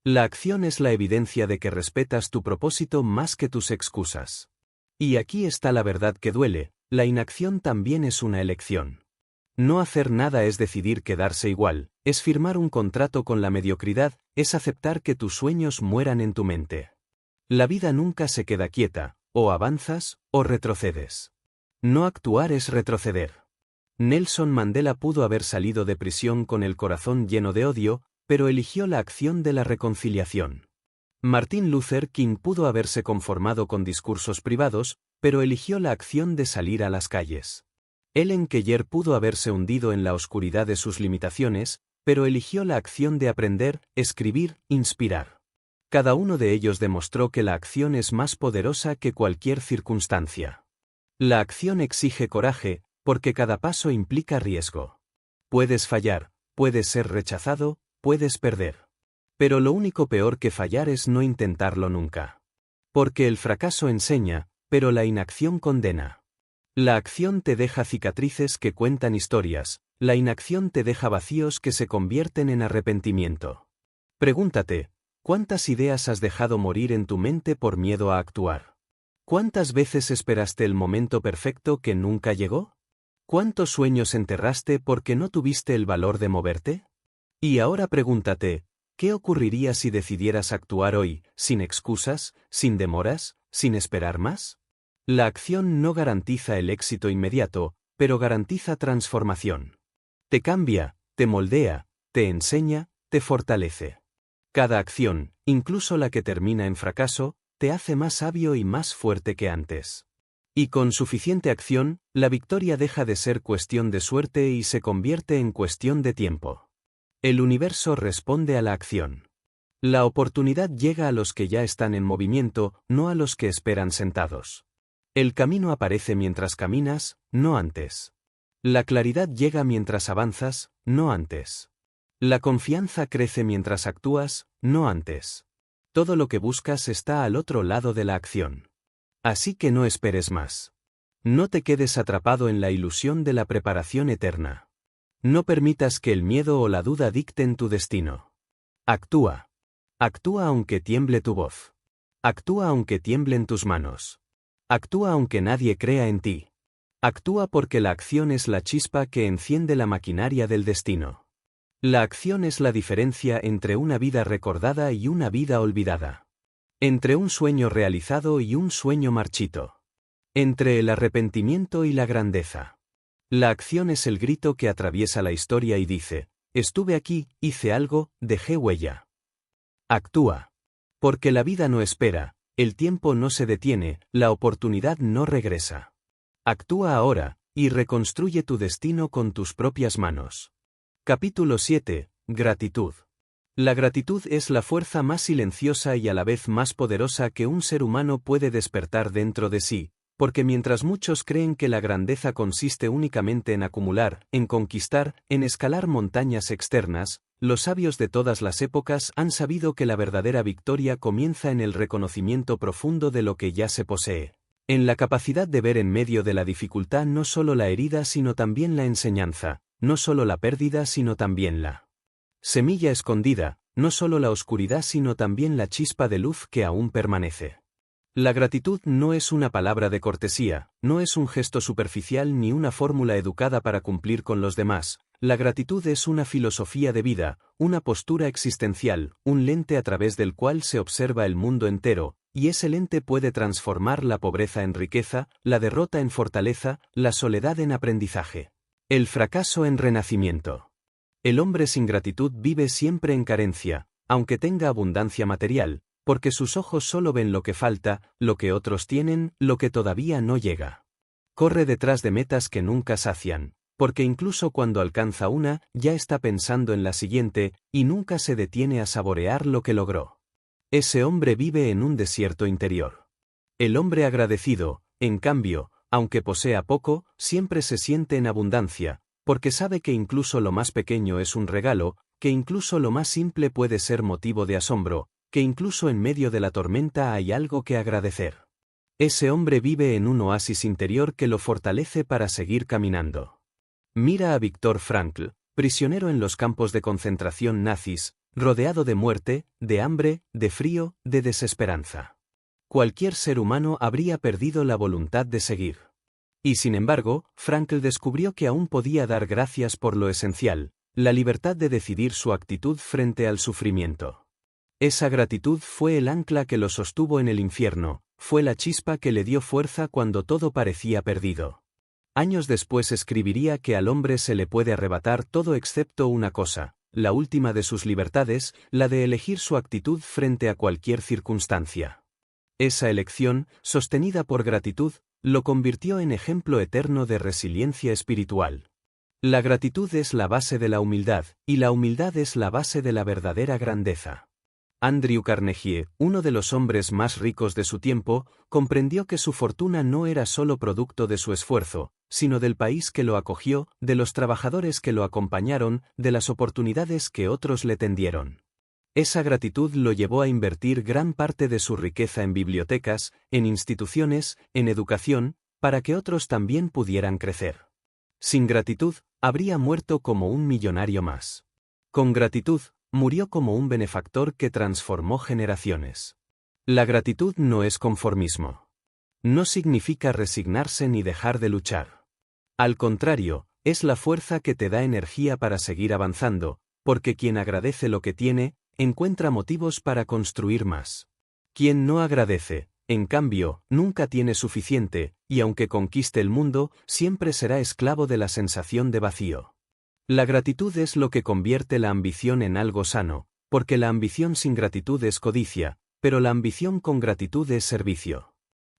La acción es la evidencia de que respetas tu propósito más que tus excusas. Y aquí está la verdad que duele, la inacción también es una elección. No hacer nada es decidir quedarse igual, es firmar un contrato con la mediocridad, es aceptar que tus sueños mueran en tu mente. La vida nunca se queda quieta, o avanzas, o retrocedes. No actuar es retroceder. Nelson Mandela pudo haber salido de prisión con el corazón lleno de odio, pero eligió la acción de la reconciliación. Martin Luther King pudo haberse conformado con discursos privados, pero eligió la acción de salir a las calles. Ellen Keller pudo haberse hundido en la oscuridad de sus limitaciones, pero eligió la acción de aprender, escribir, inspirar. Cada uno de ellos demostró que la acción es más poderosa que cualquier circunstancia. La acción exige coraje, porque cada paso implica riesgo. Puedes fallar, puedes ser rechazado, puedes perder. Pero lo único peor que fallar es no intentarlo nunca. Porque el fracaso enseña, pero la inacción condena. La acción te deja cicatrices que cuentan historias, la inacción te deja vacíos que se convierten en arrepentimiento. Pregúntate, ¿cuántas ideas has dejado morir en tu mente por miedo a actuar? ¿Cuántas veces esperaste el momento perfecto que nunca llegó? ¿Cuántos sueños enterraste porque no tuviste el valor de moverte? Y ahora pregúntate, ¿qué ocurriría si decidieras actuar hoy, sin excusas, sin demoras, sin esperar más? La acción no garantiza el éxito inmediato, pero garantiza transformación. Te cambia, te moldea, te enseña, te fortalece. Cada acción, incluso la que termina en fracaso, te hace más sabio y más fuerte que antes. Y con suficiente acción, la victoria deja de ser cuestión de suerte y se convierte en cuestión de tiempo. El universo responde a la acción. La oportunidad llega a los que ya están en movimiento, no a los que esperan sentados. El camino aparece mientras caminas, no antes. La claridad llega mientras avanzas, no antes. La confianza crece mientras actúas, no antes. Todo lo que buscas está al otro lado de la acción. Así que no esperes más. No te quedes atrapado en la ilusión de la preparación eterna. No permitas que el miedo o la duda dicten tu destino. Actúa. Actúa aunque tiemble tu voz. Actúa aunque tiemblen tus manos. Actúa aunque nadie crea en ti. Actúa porque la acción es la chispa que enciende la maquinaria del destino. La acción es la diferencia entre una vida recordada y una vida olvidada. Entre un sueño realizado y un sueño marchito. Entre el arrepentimiento y la grandeza. La acción es el grito que atraviesa la historia y dice: estuve aquí, hice algo, dejé huella. Actúa. Porque la vida no espera, el tiempo no se detiene, la oportunidad no regresa. Actúa ahora, y reconstruye tu destino con tus propias manos. Capítulo 7. Gratitud. La gratitud es la fuerza más silenciosa y a la vez más poderosa que un ser humano puede despertar dentro de sí, porque mientras muchos creen que la grandeza consiste únicamente en acumular, en conquistar, en escalar montañas externas, los sabios de todas las épocas han sabido que la verdadera victoria comienza en el reconocimiento profundo de lo que ya se posee. En la capacidad de ver en medio de la dificultad no solo la herida sino también la enseñanza, no solo la pérdida sino también la semilla escondida, no solo la oscuridad sino también la chispa de luz que aún permanece. La gratitud no es una palabra de cortesía, no es un gesto superficial ni una fórmula educada para cumplir con los demás. La gratitud es una filosofía de vida, una postura existencial, un lente a través del cual se observa el mundo entero, y ese lente puede transformar la pobreza en riqueza, la derrota en fortaleza, la soledad en aprendizaje. El fracaso en renacimiento. El hombre sin gratitud vive siempre en carencia, aunque tenga abundancia material, porque sus ojos solo ven lo que falta, lo que otros tienen, lo que todavía no llega. Corre detrás de metas que nunca sacian, porque incluso cuando alcanza una, ya está pensando en la siguiente, y nunca se detiene a saborear lo que logró. Ese hombre vive en un desierto interior. El hombre agradecido, en cambio, aunque posea poco, siempre se siente en abundancia, porque sabe que incluso lo más pequeño es un regalo, que incluso lo más simple puede ser motivo de asombro, que incluso en medio de la tormenta hay algo que agradecer. Ese hombre vive en un oasis interior que lo fortalece para seguir caminando. Mira a Viktor Frankl, prisionero en los campos de concentración nazis, rodeado de muerte, de hambre, de frío, de desesperanza. Cualquier ser humano habría perdido la voluntad de seguir. Y sin embargo, Frankl descubrió que aún podía dar gracias por lo esencial, la libertad de decidir su actitud frente al sufrimiento. Esa gratitud fue el ancla que lo sostuvo en el infierno, fue la chispa que le dio fuerza cuando todo parecía perdido. Años después escribiría que al hombre se le puede arrebatar todo excepto una cosa, la última de sus libertades, la de elegir su actitud frente a cualquier circunstancia. Esa elección, sostenida por gratitud, lo convirtió en ejemplo eterno de resiliencia espiritual. La gratitud es la base de la humildad, y la humildad es la base de la verdadera grandeza. Andrew Carnegie, uno de los hombres más ricos de su tiempo, comprendió que su fortuna no era solo producto de su esfuerzo, sino del país que lo acogió, de los trabajadores que lo acompañaron, de las oportunidades que otros le tendieron. Esa gratitud lo llevó a invertir gran parte de su riqueza en bibliotecas, en instituciones, en educación, para que otros también pudieran crecer. Sin gratitud, habría muerto como un millonario más. Con gratitud, murió como un benefactor que transformó generaciones. La gratitud no es conformismo. No significa resignarse ni dejar de luchar. Al contrario, es la fuerza que te da energía para seguir avanzando, porque quien agradece lo que tiene, encuentra motivos para construir más. Quien no agradece, en cambio, nunca tiene suficiente, y aunque conquiste el mundo, siempre será esclavo de la sensación de vacío. La gratitud es lo que convierte la ambición en algo sano, porque la ambición sin gratitud es codicia, pero la ambición con gratitud es servicio.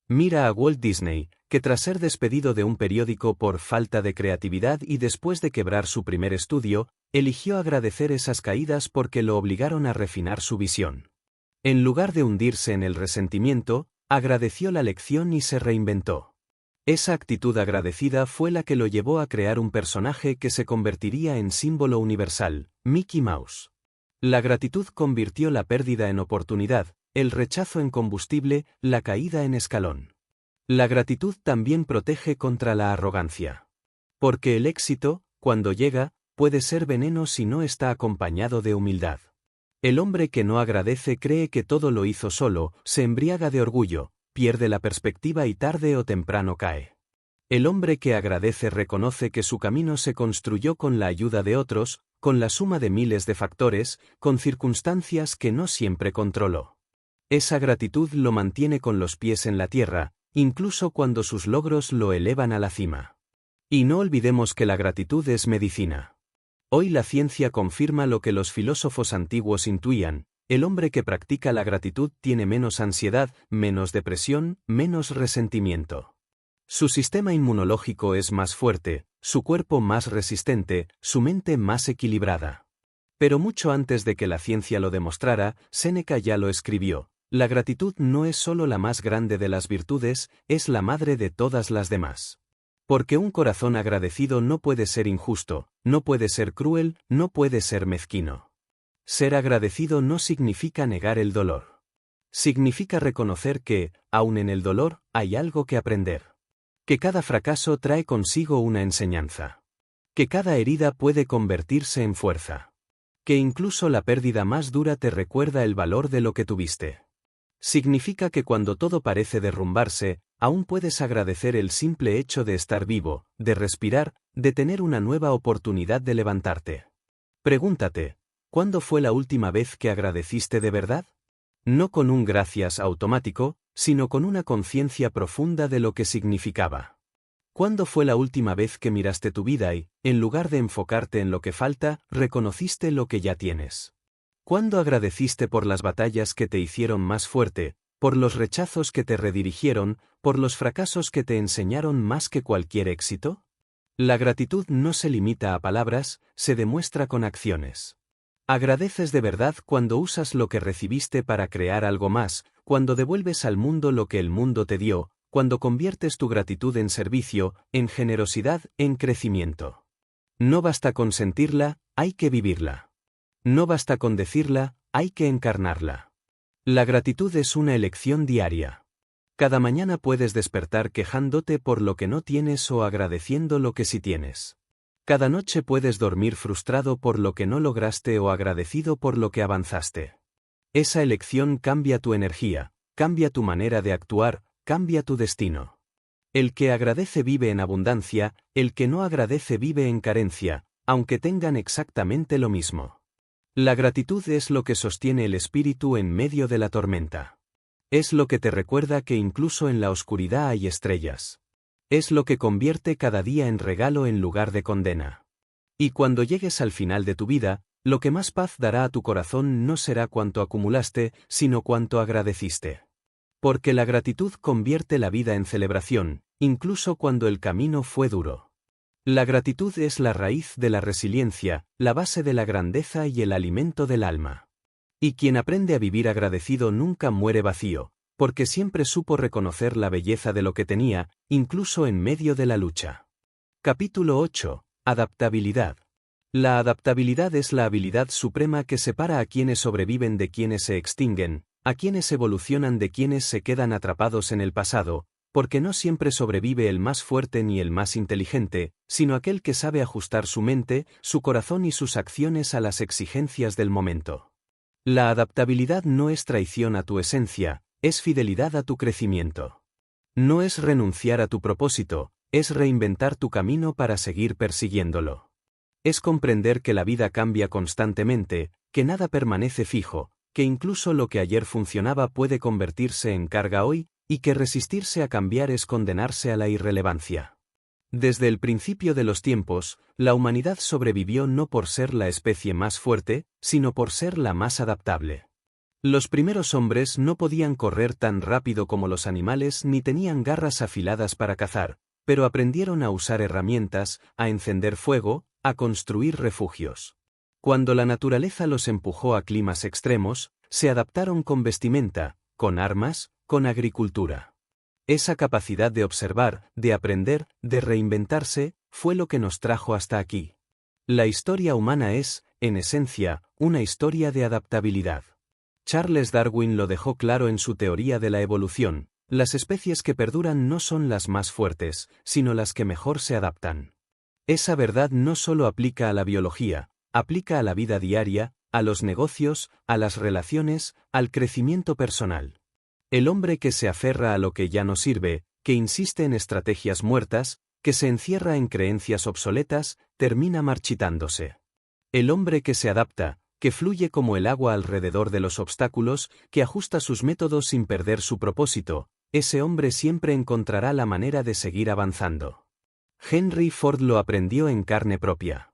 Mira a Walt Disney, que tras ser despedido de un periódico por falta de creatividad y después de quebrar su primer estudio, eligió agradecer esas caídas porque lo obligaron a refinar su visión. En lugar de hundirse en el resentimiento, agradeció la lección y se reinventó. Esa actitud agradecida fue la que lo llevó a crear un personaje que se convertiría en símbolo universal, Mickey Mouse. La gratitud convirtió la pérdida en oportunidad, el rechazo en combustible, la caída en escalón. La gratitud también protege contra la arrogancia. Porque el éxito, cuando llega, puede ser veneno si no está acompañado de humildad. El hombre que no agradece cree que todo lo hizo solo, se embriaga de orgullo, pierde la perspectiva y tarde o temprano cae. El hombre que agradece reconoce que su camino se construyó con la ayuda de otros, con la suma de miles de factores, con circunstancias que no siempre controló. Esa gratitud lo mantiene con los pies en la tierra, incluso cuando sus logros lo elevan a la cima. Y no olvidemos que la gratitud es medicina. Hoy la ciencia confirma lo que los filósofos antiguos intuían: el hombre que practica la gratitud tiene menos ansiedad, menos depresión, menos resentimiento. Su sistema inmunológico es más fuerte, su cuerpo más resistente, su mente más equilibrada. Pero mucho antes de que la ciencia lo demostrara, Séneca ya lo escribió: la gratitud no es solo la más grande de las virtudes, es la madre de todas las demás. Porque un corazón agradecido no puede ser injusto, no puede ser cruel, no puede ser mezquino. Ser agradecido no significa negar el dolor. Significa reconocer que, aun en el dolor, hay algo que aprender. Que cada fracaso trae consigo una enseñanza. Que cada herida puede convertirse en fuerza. Que incluso la pérdida más dura te recuerda el valor de lo que tuviste. Significa que cuando todo parece derrumbarse, aún puedes agradecer el simple hecho de estar vivo, de respirar, de tener una nueva oportunidad de levantarte. Pregúntate, ¿cuándo fue la última vez que agradeciste de verdad? No con un gracias automático, sino con una conciencia profunda de lo que significaba. ¿Cuándo fue la última vez que miraste tu vida y, en lugar de enfocarte en lo que falta, reconociste lo que ya tienes? ¿Cuándo agradeciste por las batallas que te hicieron más fuerte, por los rechazos que te redirigieron, por los fracasos que te enseñaron más que cualquier éxito? La gratitud no se limita a palabras, se demuestra con acciones. Agradeces de verdad cuando usas lo que recibiste para crear algo más, cuando devuelves al mundo lo que el mundo te dio, cuando conviertes tu gratitud en servicio, en generosidad, en crecimiento. No basta con sentirla, hay que vivirla. No basta con decirla, hay que encarnarla. La gratitud es una elección diaria. Cada mañana puedes despertar quejándote por lo que no tienes o agradeciendo lo que sí tienes. Cada noche puedes dormir frustrado por lo que no lograste o agradecido por lo que avanzaste. Esa elección cambia tu energía, cambia tu manera de actuar, cambia tu destino. El que agradece vive en abundancia, el que no agradece vive en carencia, aunque tengan exactamente lo mismo. La gratitud es lo que sostiene el espíritu en medio de la tormenta. Es lo que te recuerda que incluso en la oscuridad hay estrellas. Es lo que convierte cada día en regalo en lugar de condena. Y cuando llegues al final de tu vida, lo que más paz dará a tu corazón no será cuánto acumulaste, sino cuánto agradeciste. Porque la gratitud convierte la vida en celebración, incluso cuando el camino fue duro. La gratitud es la raíz de la resiliencia, la base de la grandeza y el alimento del alma. Y quien aprende a vivir agradecido nunca muere vacío, porque siempre supo reconocer la belleza de lo que tenía, incluso en medio de la lucha. Capítulo 8. Adaptabilidad. La adaptabilidad es la habilidad suprema que separa a quienes sobreviven de quienes se extinguen, a quienes evolucionan de quienes se quedan atrapados en el pasado, porque no siempre sobrevive el más fuerte ni el más inteligente, sino aquel que sabe ajustar su mente, su corazón y sus acciones a las exigencias del momento. La adaptabilidad no es traición a tu esencia, es fidelidad a tu crecimiento. No es renunciar a tu propósito, es reinventar tu camino para seguir persiguiéndolo. Es comprender que la vida cambia constantemente, que nada permanece fijo, que incluso lo que ayer funcionaba puede convertirse en carga hoy, y que resistirse a cambiar es condenarse a la irrelevancia. Desde el principio de los tiempos, la humanidad sobrevivió no por ser la especie más fuerte, sino por ser la más adaptable. Los primeros hombres no podían correr tan rápido como los animales ni tenían garras afiladas para cazar, pero aprendieron a usar herramientas, a encender fuego, a construir refugios. Cuando la naturaleza los empujó a climas extremos, se adaptaron con vestimenta, con armas, con agricultura. Esa capacidad de observar, de aprender, de reinventarse, fue lo que nos trajo hasta aquí. La historia humana es, en esencia, una historia de adaptabilidad. Charles Darwin lo dejó claro en su teoría de la evolución: las especies que perduran no son las más fuertes, sino las que mejor se adaptan. Esa verdad no solo aplica a la biología, aplica a la vida diaria, a los negocios, a las relaciones, al crecimiento personal. El hombre que se aferra a lo que ya no sirve, que insiste en estrategias muertas, que se encierra en creencias obsoletas, termina marchitándose. El hombre que se adapta, que fluye como el agua alrededor de los obstáculos, que ajusta sus métodos sin perder su propósito, ese hombre siempre encontrará la manera de seguir avanzando. Henry Ford lo aprendió en carne propia.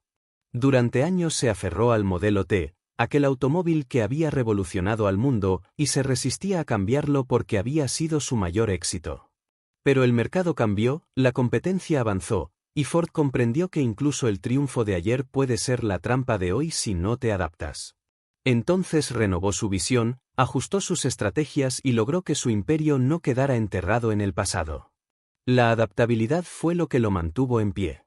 Durante años se aferró al modelo T, aquel automóvil que había revolucionado al mundo, y se resistía a cambiarlo porque había sido su mayor éxito. Pero el mercado cambió, la competencia avanzó, y Ford comprendió que incluso el triunfo de ayer puede ser la trampa de hoy si no te adaptas. Entonces renovó su visión, ajustó sus estrategias y logró que su imperio no quedara enterrado en el pasado. La adaptabilidad fue lo que lo mantuvo en pie.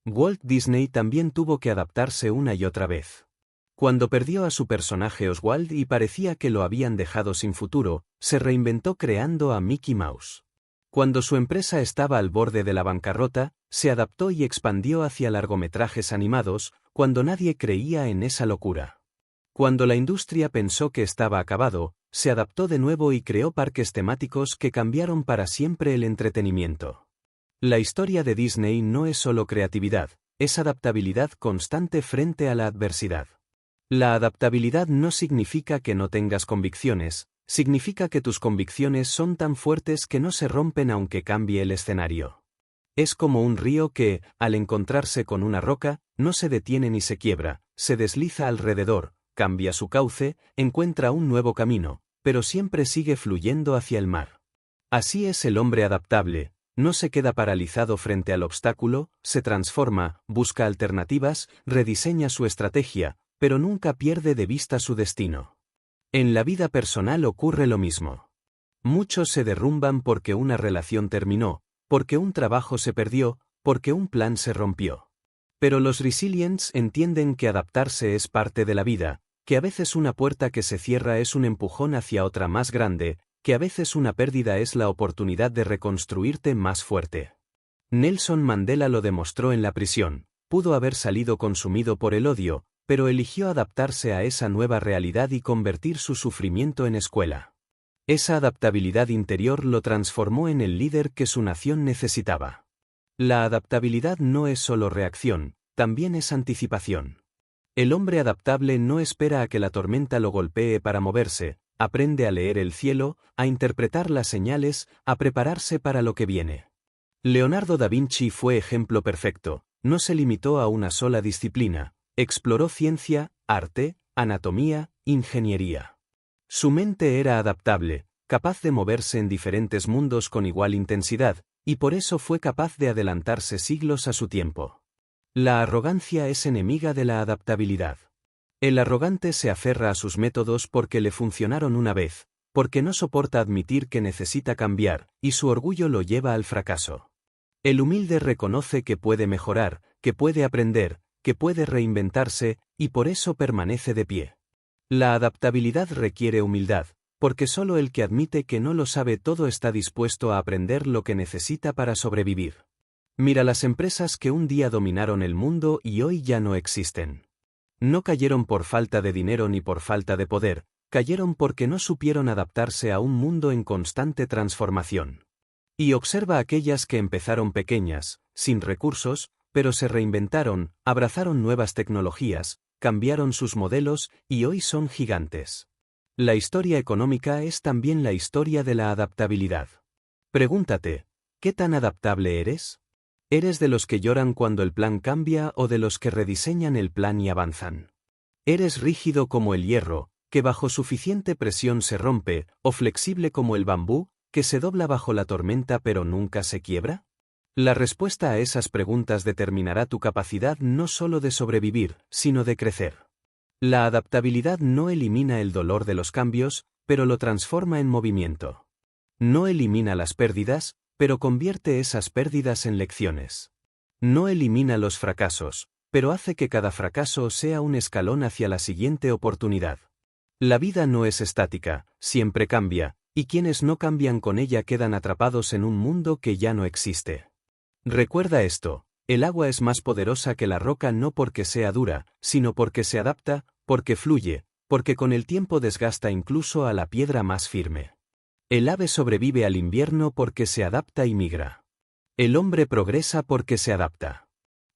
Walt Disney también tuvo que adaptarse una y otra vez. Cuando perdió a su personaje Oswald y parecía que lo habían dejado sin futuro, se reinventó creando a Mickey Mouse. Cuando su empresa estaba al borde de la bancarrota, se adaptó y expandió hacia largometrajes animados, cuando nadie creía en esa locura. Cuando la industria pensó que estaba acabado, se adaptó de nuevo y creó parques temáticos que cambiaron para siempre el entretenimiento. La historia de Disney no es solo creatividad, es adaptabilidad constante frente a la adversidad. La adaptabilidad no significa que no tengas convicciones, significa que tus convicciones son tan fuertes que no se rompen aunque cambie el escenario. Es como un río que, al encontrarse con una roca, no se detiene ni se quiebra, se desliza alrededor, cambia su cauce, encuentra un nuevo camino, pero siempre sigue fluyendo hacia el mar. Así es el hombre adaptable, no se queda paralizado frente al obstáculo, se transforma, busca alternativas, rediseña su estrategia, pero nunca pierde de vista su destino. En la vida personal ocurre lo mismo. Muchos se derrumban porque una relación terminó, porque un trabajo se perdió, porque un plan se rompió. Pero los resilients entienden que adaptarse es parte de la vida, que a veces una puerta que se cierra es un empujón hacia otra más grande, que a veces una pérdida es la oportunidad de reconstruirte más fuerte. Nelson Mandela lo demostró en la prisión, pudo haber salido consumido por el odio, pero eligió adaptarse a esa nueva realidad y convertir su sufrimiento en escuela. Esa adaptabilidad interior lo transformó en el líder que su nación necesitaba. La adaptabilidad no es solo reacción, también es anticipación. El hombre adaptable no espera a que la tormenta lo golpee para moverse, aprende a leer el cielo, a interpretar las señales, a prepararse para lo que viene. Leonardo da Vinci fue ejemplo perfecto, no se limitó a una sola disciplina. Exploró ciencia, arte, anatomía, ingeniería. Su mente era adaptable, capaz de moverse en diferentes mundos con igual intensidad, y por eso fue capaz de adelantarse siglos a su tiempo. La arrogancia es enemiga de la adaptabilidad. El arrogante se aferra a sus métodos porque le funcionaron una vez, porque no soporta admitir que necesita cambiar, y su orgullo lo lleva al fracaso. El humilde reconoce que puede mejorar, que puede aprender, que puede reinventarse, y por eso permanece de pie. La adaptabilidad requiere humildad, porque solo el que admite que no lo sabe todo está dispuesto a aprender lo que necesita para sobrevivir. Mira las empresas que un día dominaron el mundo y hoy ya no existen. No cayeron por falta de dinero ni por falta de poder, cayeron porque no supieron adaptarse a un mundo en constante transformación. Y observa aquellas que empezaron pequeñas, sin recursos, pero se reinventaron, abrazaron nuevas tecnologías, cambiaron sus modelos y hoy son gigantes. La historia económica es también la historia de la adaptabilidad. Pregúntate, ¿qué tan adaptable eres? ¿Eres de los que lloran cuando el plan cambia o de los que rediseñan el plan y avanzan? ¿Eres rígido como el hierro, que bajo suficiente presión se rompe, o flexible como el bambú, que se dobla bajo la tormenta pero nunca se quiebra? La respuesta a esas preguntas determinará tu capacidad no solo de sobrevivir, sino de crecer. La adaptabilidad no elimina el dolor de los cambios, pero lo transforma en movimiento. No elimina las pérdidas, pero convierte esas pérdidas en lecciones. No elimina los fracasos, pero hace que cada fracaso sea un escalón hacia la siguiente oportunidad. La vida no es estática, siempre cambia, y quienes no cambian con ella quedan atrapados en un mundo que ya no existe. Recuerda esto, el agua es más poderosa que la roca no porque sea dura, sino porque se adapta, porque fluye, porque con el tiempo desgasta incluso a la piedra más firme. El ave sobrevive al invierno porque se adapta y migra. El hombre progresa porque se adapta.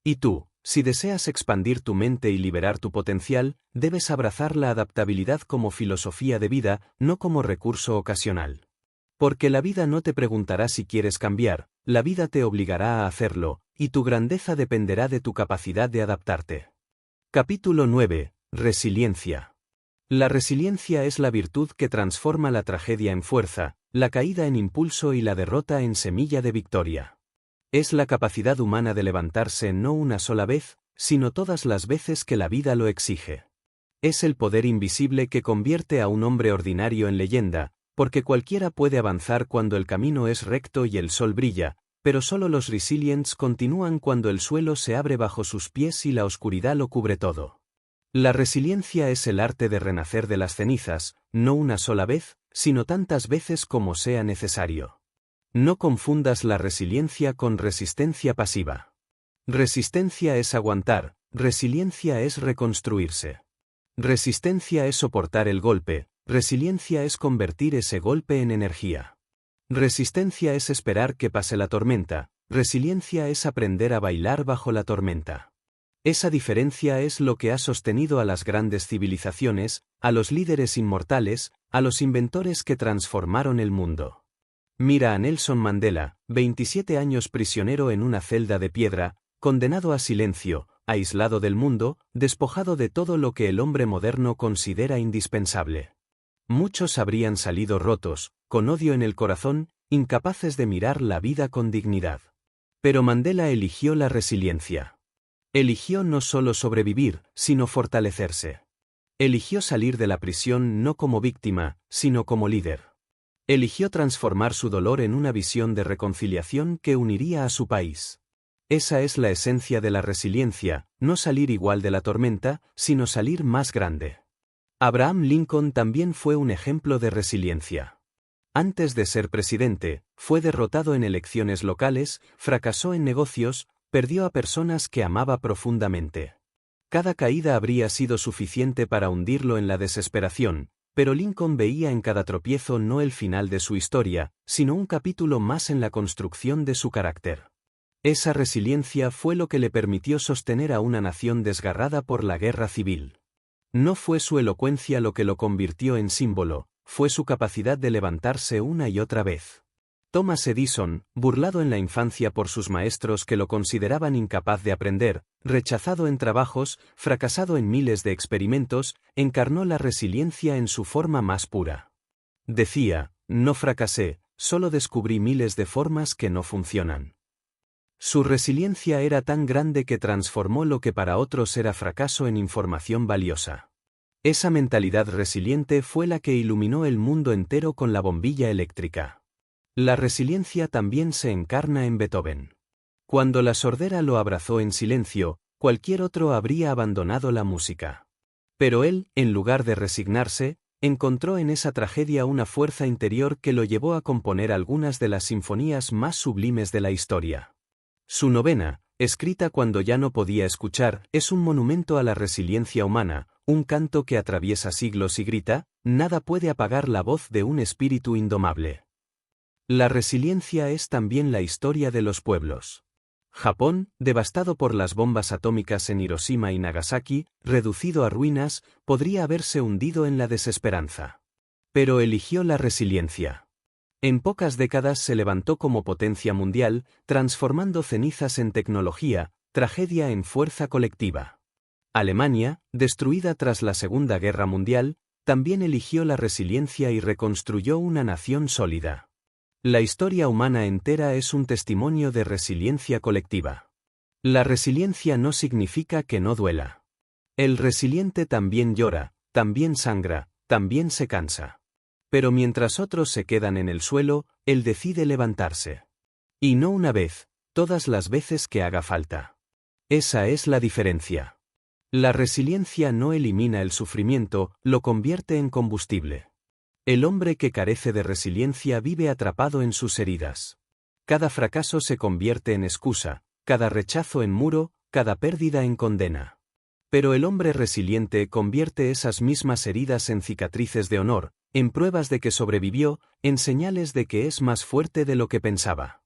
Y tú, si deseas expandir tu mente y liberar tu potencial, debes abrazar la adaptabilidad como filosofía de vida, no como recurso ocasional. Porque la vida no te preguntará si quieres cambiar, la vida te obligará a hacerlo, y tu grandeza dependerá de tu capacidad de adaptarte. Capítulo 9. Resiliencia. La resiliencia es la virtud que transforma la tragedia en fuerza, la caída en impulso y la derrota en semilla de victoria. Es la capacidad humana de levantarse no una sola vez, sino todas las veces que la vida lo exige. Es el poder invisible que convierte a un hombre ordinario en leyenda, porque cualquiera puede avanzar cuando el camino es recto y el sol brilla, pero solo los resilients continúan cuando el suelo se abre bajo sus pies y la oscuridad lo cubre todo. La resiliencia es el arte de renacer de las cenizas, no una sola vez, sino tantas veces como sea necesario. No confundas la resiliencia con resistencia pasiva. Resistencia es aguantar, resiliencia es reconstruirse. Resistencia es soportar el golpe, resiliencia es convertir ese golpe en energía. Resistencia es esperar que pase la tormenta, resiliencia es aprender a bailar bajo la tormenta. Esa diferencia es lo que ha sostenido a las grandes civilizaciones, a los líderes inmortales, a los inventores que transformaron el mundo. Mira a Nelson Mandela, 27 años prisionero en una celda de piedra, condenado a silencio, aislado del mundo, despojado de todo lo que el hombre moderno considera indispensable. Muchos habrían salido rotos, con odio en el corazón, incapaces de mirar la vida con dignidad. Pero Mandela eligió la resiliencia. Eligió no solo sobrevivir, sino fortalecerse. Eligió salir de la prisión no como víctima, sino como líder. Eligió transformar su dolor en una visión de reconciliación que uniría a su país. Esa es la esencia de la resiliencia, no salir igual de la tormenta, sino salir más grande. Abraham Lincoln también fue un ejemplo de resiliencia. Antes de ser presidente, fue derrotado en elecciones locales, fracasó en negocios, perdió a personas que amaba profundamente. Cada caída habría sido suficiente para hundirlo en la desesperación, pero Lincoln veía en cada tropiezo no el final de su historia, sino un capítulo más en la construcción de su carácter. Esa resiliencia fue lo que le permitió sostener a una nación desgarrada por la guerra civil. No fue su elocuencia lo que lo convirtió en símbolo, fue su capacidad de levantarse una y otra vez. Thomas Edison, burlado en la infancia por sus maestros que lo consideraban incapaz de aprender, rechazado en trabajos, fracasado en miles de experimentos, encarnó la resiliencia en su forma más pura. Decía, no fracasé, solo descubrí miles de formas que no funcionan. Su resiliencia era tan grande que transformó lo que para otros era fracaso en información valiosa. Esa mentalidad resiliente fue la que iluminó el mundo entero con la bombilla eléctrica. La resiliencia también se encarna en Beethoven. Cuando la sordera lo abrazó en silencio, cualquier otro habría abandonado la música. Pero él, en lugar de resignarse, encontró en esa tragedia una fuerza interior que lo llevó a componer algunas de las sinfonías más sublimes de la historia. Su novena, escrita cuando ya no podía escuchar, es un monumento a la resiliencia humana, un canto que atraviesa siglos y grita, nada puede apagar la voz de un espíritu indomable. La resiliencia es también la historia de los pueblos. Japón, devastado por las bombas atómicas en Hiroshima y Nagasaki, reducido a ruinas, podría haberse hundido en la desesperanza. Pero eligió la resiliencia. En pocas décadas se levantó como potencia mundial, transformando cenizas en tecnología, tragedia en fuerza colectiva. Alemania, destruida tras la Segunda Guerra Mundial, también eligió la resiliencia y reconstruyó una nación sólida. La historia humana entera es un testimonio de resiliencia colectiva. La resiliencia no significa que no duela. El resiliente también llora, también sangra, también se cansa. Pero mientras otros se quedan en el suelo, él decide levantarse. Y no una vez, todas las veces que haga falta. Esa es la diferencia. La resiliencia no elimina el sufrimiento, lo convierte en combustible. El hombre que carece de resiliencia vive atrapado en sus heridas. Cada fracaso se convierte en excusa, cada rechazo en muro, cada pérdida en condena. Pero el hombre resiliente convierte esas mismas heridas en cicatrices de honor, en pruebas de que sobrevivió, en señales de que es más fuerte de lo que pensaba.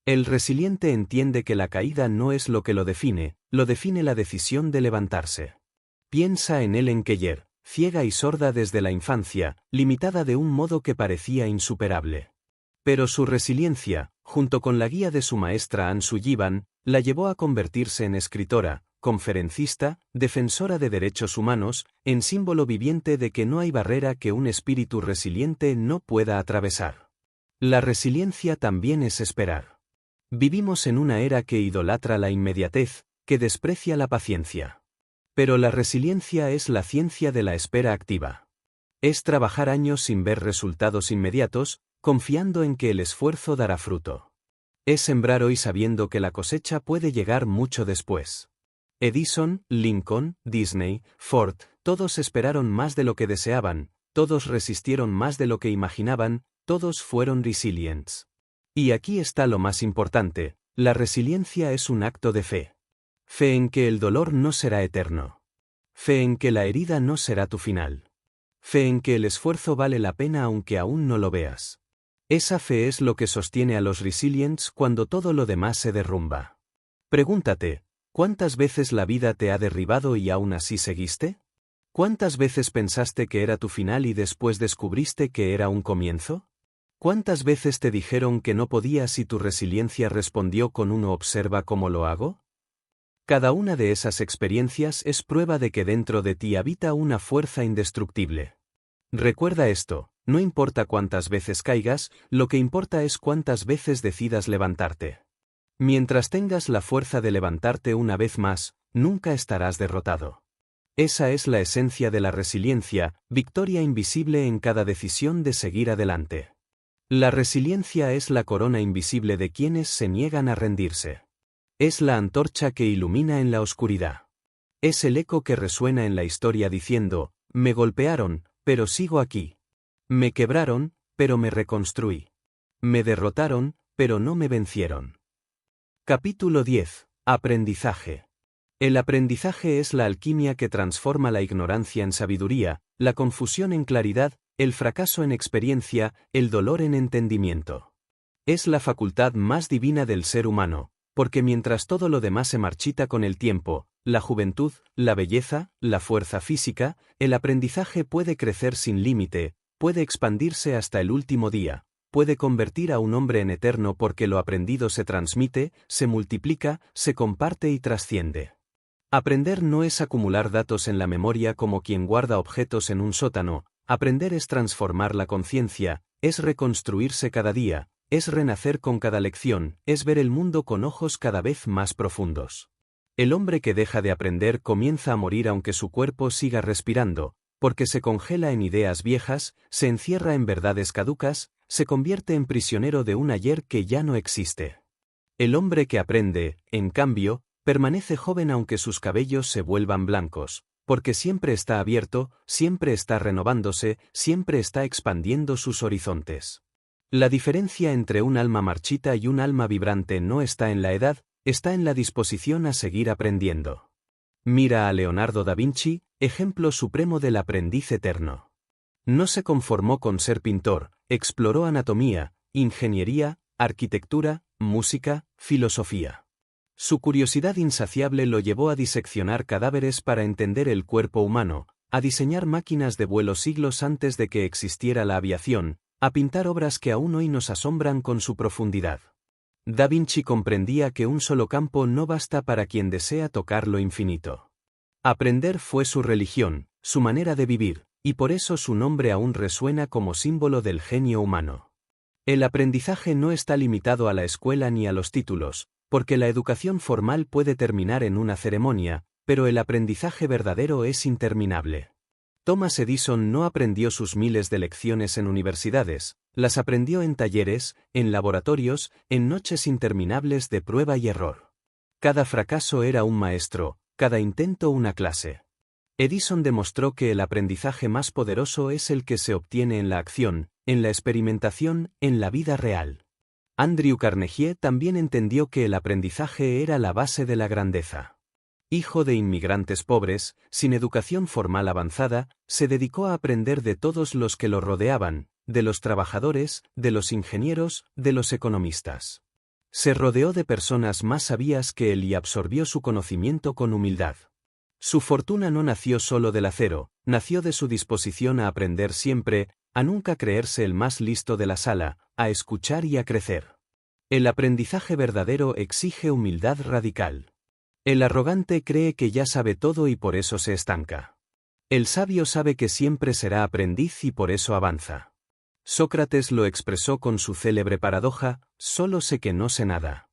El resiliente entiende que la caída no es lo que lo define la decisión de levantarse. Piensa en Ellen Keller, ciega y sorda desde la infancia, limitada de un modo que parecía insuperable. Pero su resiliencia, junto con la guía de su maestra Anne Sullivan, la llevó a convertirse en escritora, conferencista, defensora de derechos humanos, en símbolo viviente de que no hay barrera que un espíritu resiliente no pueda atravesar. La resiliencia también es esperar. Vivimos en una era que idolatra la inmediatez, que desprecia la paciencia. Pero la resiliencia es la ciencia de la espera activa. Es trabajar años sin ver resultados inmediatos, confiando en que el esfuerzo dará fruto. Es sembrar hoy sabiendo que la cosecha puede llegar mucho después. Edison, Lincoln, Disney, Ford, todos esperaron más de lo que deseaban, todos resistieron más de lo que imaginaban, todos fueron resilients. Y aquí está lo más importante, la resiliencia es un acto de fe. Fe en que el dolor no será eterno. Fe en que la herida no será tu final. Fe en que el esfuerzo vale la pena aunque aún no lo veas. Esa fe es lo que sostiene a los resilients cuando todo lo demás se derrumba. Pregúntate, ¿cuántas veces la vida te ha derribado y aún así seguiste? ¿Cuántas veces pensaste que era tu final y después descubriste que era un comienzo? ¿Cuántas veces te dijeron que no podías y tu resiliencia respondió con un observa cómo lo hago? Cada una de esas experiencias es prueba de que dentro de ti habita una fuerza indestructible. Recuerda esto, no importa cuántas veces caigas, lo que importa es cuántas veces decidas levantarte. Mientras tengas la fuerza de levantarte una vez más, nunca estarás derrotado. Esa es la esencia de la resiliencia, victoria invisible en cada decisión de seguir adelante. La resiliencia es la corona invisible de quienes se niegan a rendirse. Es la antorcha que ilumina en la oscuridad. Es el eco que resuena en la historia diciendo, me golpearon, pero sigo aquí. Me quebraron, pero me reconstruí. Me derrotaron, pero no me vencieron. Capítulo 10. Aprendizaje. El aprendizaje es la alquimia que transforma la ignorancia en sabiduría, la confusión en claridad, el fracaso en experiencia, el dolor en entendimiento. Es la facultad más divina del ser humano, porque mientras todo lo demás se marchita con el tiempo, la juventud, la belleza, la fuerza física, el aprendizaje puede crecer sin límite, puede expandirse hasta el último día, puede convertir a un hombre en eterno porque lo aprendido se transmite, se multiplica, se comparte y trasciende. Aprender no es acumular datos en la memoria como quien guarda objetos en un sótano, aprender es transformar la conciencia, es reconstruirse cada día, es renacer con cada lección, es ver el mundo con ojos cada vez más profundos. El hombre que deja de aprender comienza a morir aunque su cuerpo siga respirando, porque se congela en ideas viejas, se encierra en verdades caducas, se convierte en prisionero de un ayer que ya no existe. El hombre que aprende, en cambio, permanece joven aunque sus cabellos se vuelvan blancos, porque siempre está abierto, siempre está renovándose, siempre está expandiendo sus horizontes. La diferencia entre un alma marchita y un alma vibrante no está en la edad, está en la disposición a seguir aprendiendo. Mira a Leonardo da Vinci, ejemplo supremo del aprendiz eterno. No se conformó con ser pintor, exploró anatomía, ingeniería, arquitectura, música, filosofía. Su curiosidad insaciable lo llevó a diseccionar cadáveres para entender el cuerpo humano, a diseñar máquinas de vuelo siglos antes de que existiera la aviación, a pintar obras que aún hoy nos asombran con su profundidad. Da Vinci comprendía que un solo campo no basta para quien desea tocar lo infinito. Aprender fue su religión, su manera de vivir, y por eso su nombre aún resuena como símbolo del genio humano. El aprendizaje no está limitado a la escuela ni a los títulos, porque la educación formal puede terminar en una ceremonia, pero el aprendizaje verdadero es interminable. Thomas Edison no aprendió sus miles de lecciones en universidades, las aprendió en talleres, en laboratorios, en noches interminables de prueba y error. Cada fracaso era un maestro, cada intento una clase. Edison demostró que el aprendizaje más poderoso es el que se obtiene en la acción, en la experimentación, en la vida real. Andrew Carnegie también entendió que el aprendizaje era la base de la grandeza. Hijo de inmigrantes pobres, sin educación formal avanzada, se dedicó a aprender de todos los que lo rodeaban, de los trabajadores, de los ingenieros, de los economistas. Se rodeó de personas más sabias que él y absorbió su conocimiento con humildad. Su fortuna no nació solo del acero, nació de su disposición a aprender siempre, a nunca creerse el más listo de la sala, a escuchar y a crecer. El aprendizaje verdadero exige humildad radical. El arrogante cree que ya sabe todo y por eso se estanca. El sabio sabe que siempre será aprendiz y por eso avanza. Sócrates lo expresó con su célebre paradoja: solo sé que no sé nada.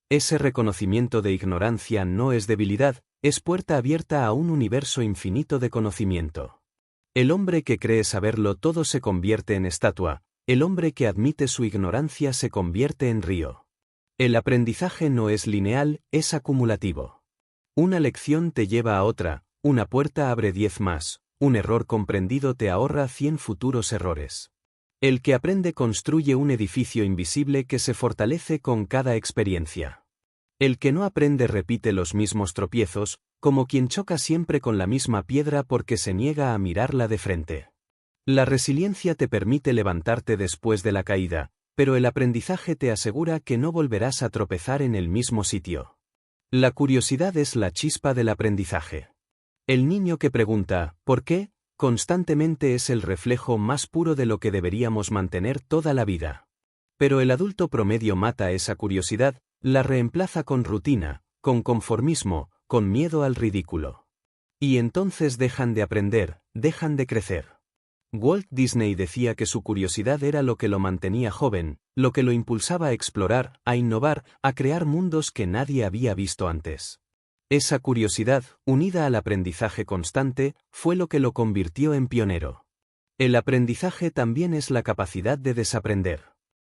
Ese reconocimiento de ignorancia no es debilidad, es puerta abierta a un universo infinito de conocimiento. El hombre que cree saberlo todo se convierte en estatua, el hombre que admite su ignorancia se convierte en río. El aprendizaje no es lineal, es acumulativo. Una lección te lleva a otra, una puerta abre 10 más, un error comprendido te ahorra 100 futuros errores. El que aprende construye un edificio invisible que se fortalece con cada experiencia. El que no aprende repite los mismos tropiezos, como quien choca siempre con la misma piedra porque se niega a mirarla de frente. La resiliencia te permite levantarte después de la caída, pero el aprendizaje te asegura que no volverás a tropezar en el mismo sitio. La curiosidad es la chispa del aprendizaje. El niño que pregunta, ¿por qué?, constantemente es el reflejo más puro de lo que deberíamos mantener toda la vida. Pero el adulto promedio mata esa curiosidad, la reemplaza con rutina, con conformismo, con miedo al ridículo. Y entonces dejan de aprender, dejan de crecer. Walt Disney decía que su curiosidad era lo que lo mantenía joven, lo que lo impulsaba a explorar, a innovar, a crear mundos que nadie había visto antes. Esa curiosidad, unida al aprendizaje constante, fue lo que lo convirtió en pionero. El aprendizaje también es la capacidad de desaprender.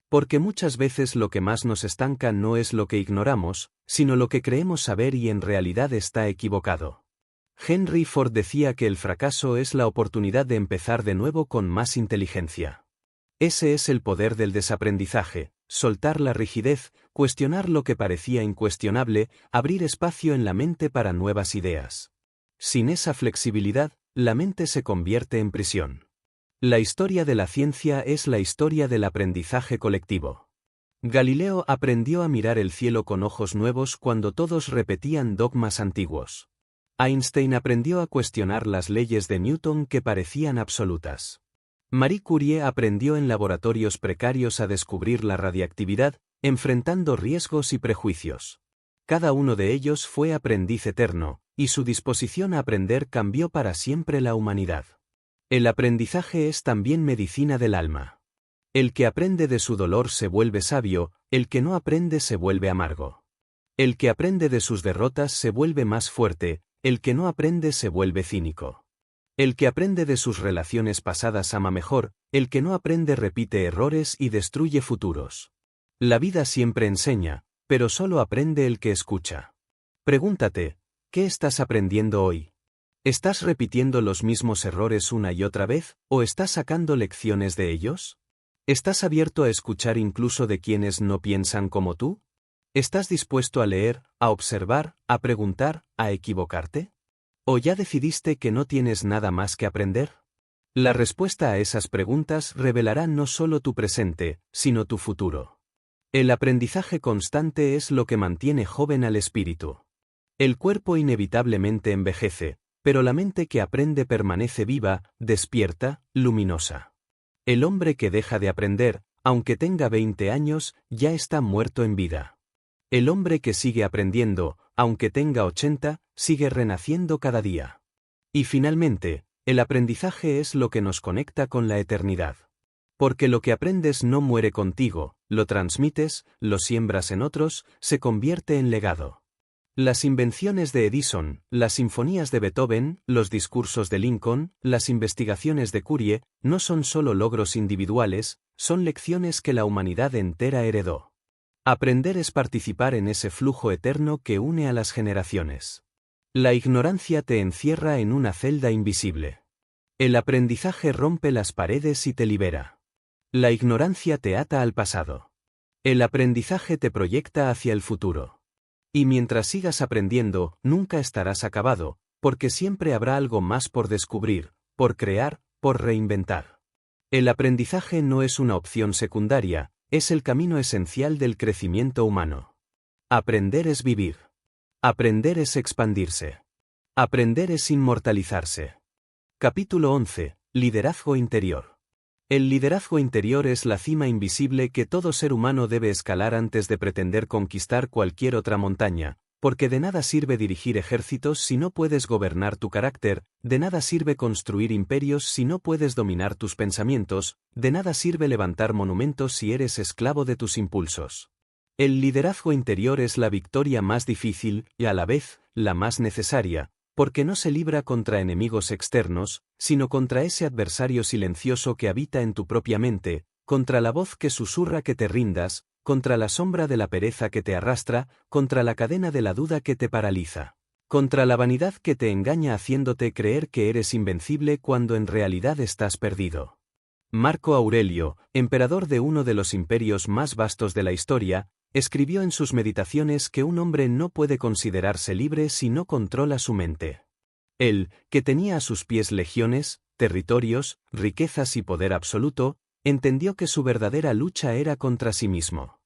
Porque muchas veces lo que más nos estanca no es lo que ignoramos, sino lo que creemos saber y en realidad está equivocado. Henry Ford decía que el fracaso es la oportunidad de empezar de nuevo con más inteligencia. Ese es el poder del desaprendizaje, soltar la rigidez, cuestionar lo que parecía incuestionable, abrir espacio en la mente para nuevas ideas. Sin esa flexibilidad, la mente se convierte en prisión. La historia de la ciencia es la historia del aprendizaje colectivo. Galileo aprendió a mirar el cielo con ojos nuevos cuando todos repetían dogmas antiguos. Einstein aprendió a cuestionar las leyes de Newton que parecían absolutas. Marie Curie aprendió en laboratorios precarios a descubrir la radiactividad, enfrentando riesgos y prejuicios. Cada uno de ellos fue aprendiz eterno, y su disposición a aprender cambió para siempre la humanidad. El aprendizaje es también medicina del alma. El que aprende de su dolor se vuelve sabio, el que no aprende se vuelve amargo. El que aprende de sus derrotas se vuelve más fuerte, el que no aprende se vuelve cínico. El que aprende de sus relaciones pasadas ama mejor, el que no aprende repite errores y destruye futuros. La vida siempre enseña, pero solo aprende el que escucha. Pregúntate, ¿qué estás aprendiendo hoy? ¿Estás repitiendo los mismos errores una y otra vez, o estás sacando lecciones de ellos? ¿Estás abierto a escuchar incluso de quienes no piensan como tú? ¿Estás dispuesto a leer, a observar, a preguntar, a equivocarte? ¿O ya decidiste que no tienes nada más que aprender? La respuesta a esas preguntas revelará no solo tu presente, sino tu futuro. El aprendizaje constante es lo que mantiene joven al espíritu. El cuerpo inevitablemente envejece, pero la mente que aprende permanece viva, despierta, luminosa. El hombre que deja de aprender, aunque tenga 20 años, ya está muerto en vida. El hombre que sigue aprendiendo, aunque tenga 80, sigue renaciendo cada día. Y finalmente, el aprendizaje es lo que nos conecta con la eternidad. Porque lo que aprendes no muere contigo, lo transmites, lo siembras en otros, se convierte en legado. Las invenciones de Edison, las sinfonías de Beethoven, los discursos de Lincoln, las investigaciones de Curie, no son solo logros individuales, son lecciones que la humanidad entera heredó. Aprender es participar en ese flujo eterno que une a las generaciones. La ignorancia te encierra en una celda invisible. El aprendizaje rompe las paredes y te libera. La ignorancia te ata al pasado. El aprendizaje te proyecta hacia el futuro. Y mientras sigas aprendiendo, nunca estarás acabado, porque siempre habrá algo más por descubrir, por crear, por reinventar. El aprendizaje no es una opción secundaria, es el camino esencial del crecimiento humano. Aprender es vivir. Aprender es expandirse. Aprender es inmortalizarse. Capítulo 11. Liderazgo interior. El liderazgo interior es la cima invisible que todo ser humano debe escalar antes de pretender conquistar cualquier otra montaña, porque de nada sirve dirigir ejércitos si no puedes gobernar tu carácter, de nada sirve construir imperios si no puedes dominar tus pensamientos, de nada sirve levantar monumentos si eres esclavo de tus impulsos. El liderazgo interior es la victoria más difícil y a la vez, la más necesaria, porque no se libra contra enemigos externos, sino contra ese adversario silencioso que habita en tu propia mente, contra la voz que susurra que te rindas, contra la sombra de la pereza que te arrastra, contra la cadena de la duda que te paraliza, contra la vanidad que te engaña haciéndote creer que eres invencible cuando en realidad estás perdido. Marco Aurelio, emperador de uno de los imperios más vastos de la historia, escribió en sus meditaciones que un hombre no puede considerarse libre si no controla su mente. Él, que tenía a sus pies legiones, territorios, riquezas y poder absoluto, entendió que su verdadera lucha era contra sí mismo.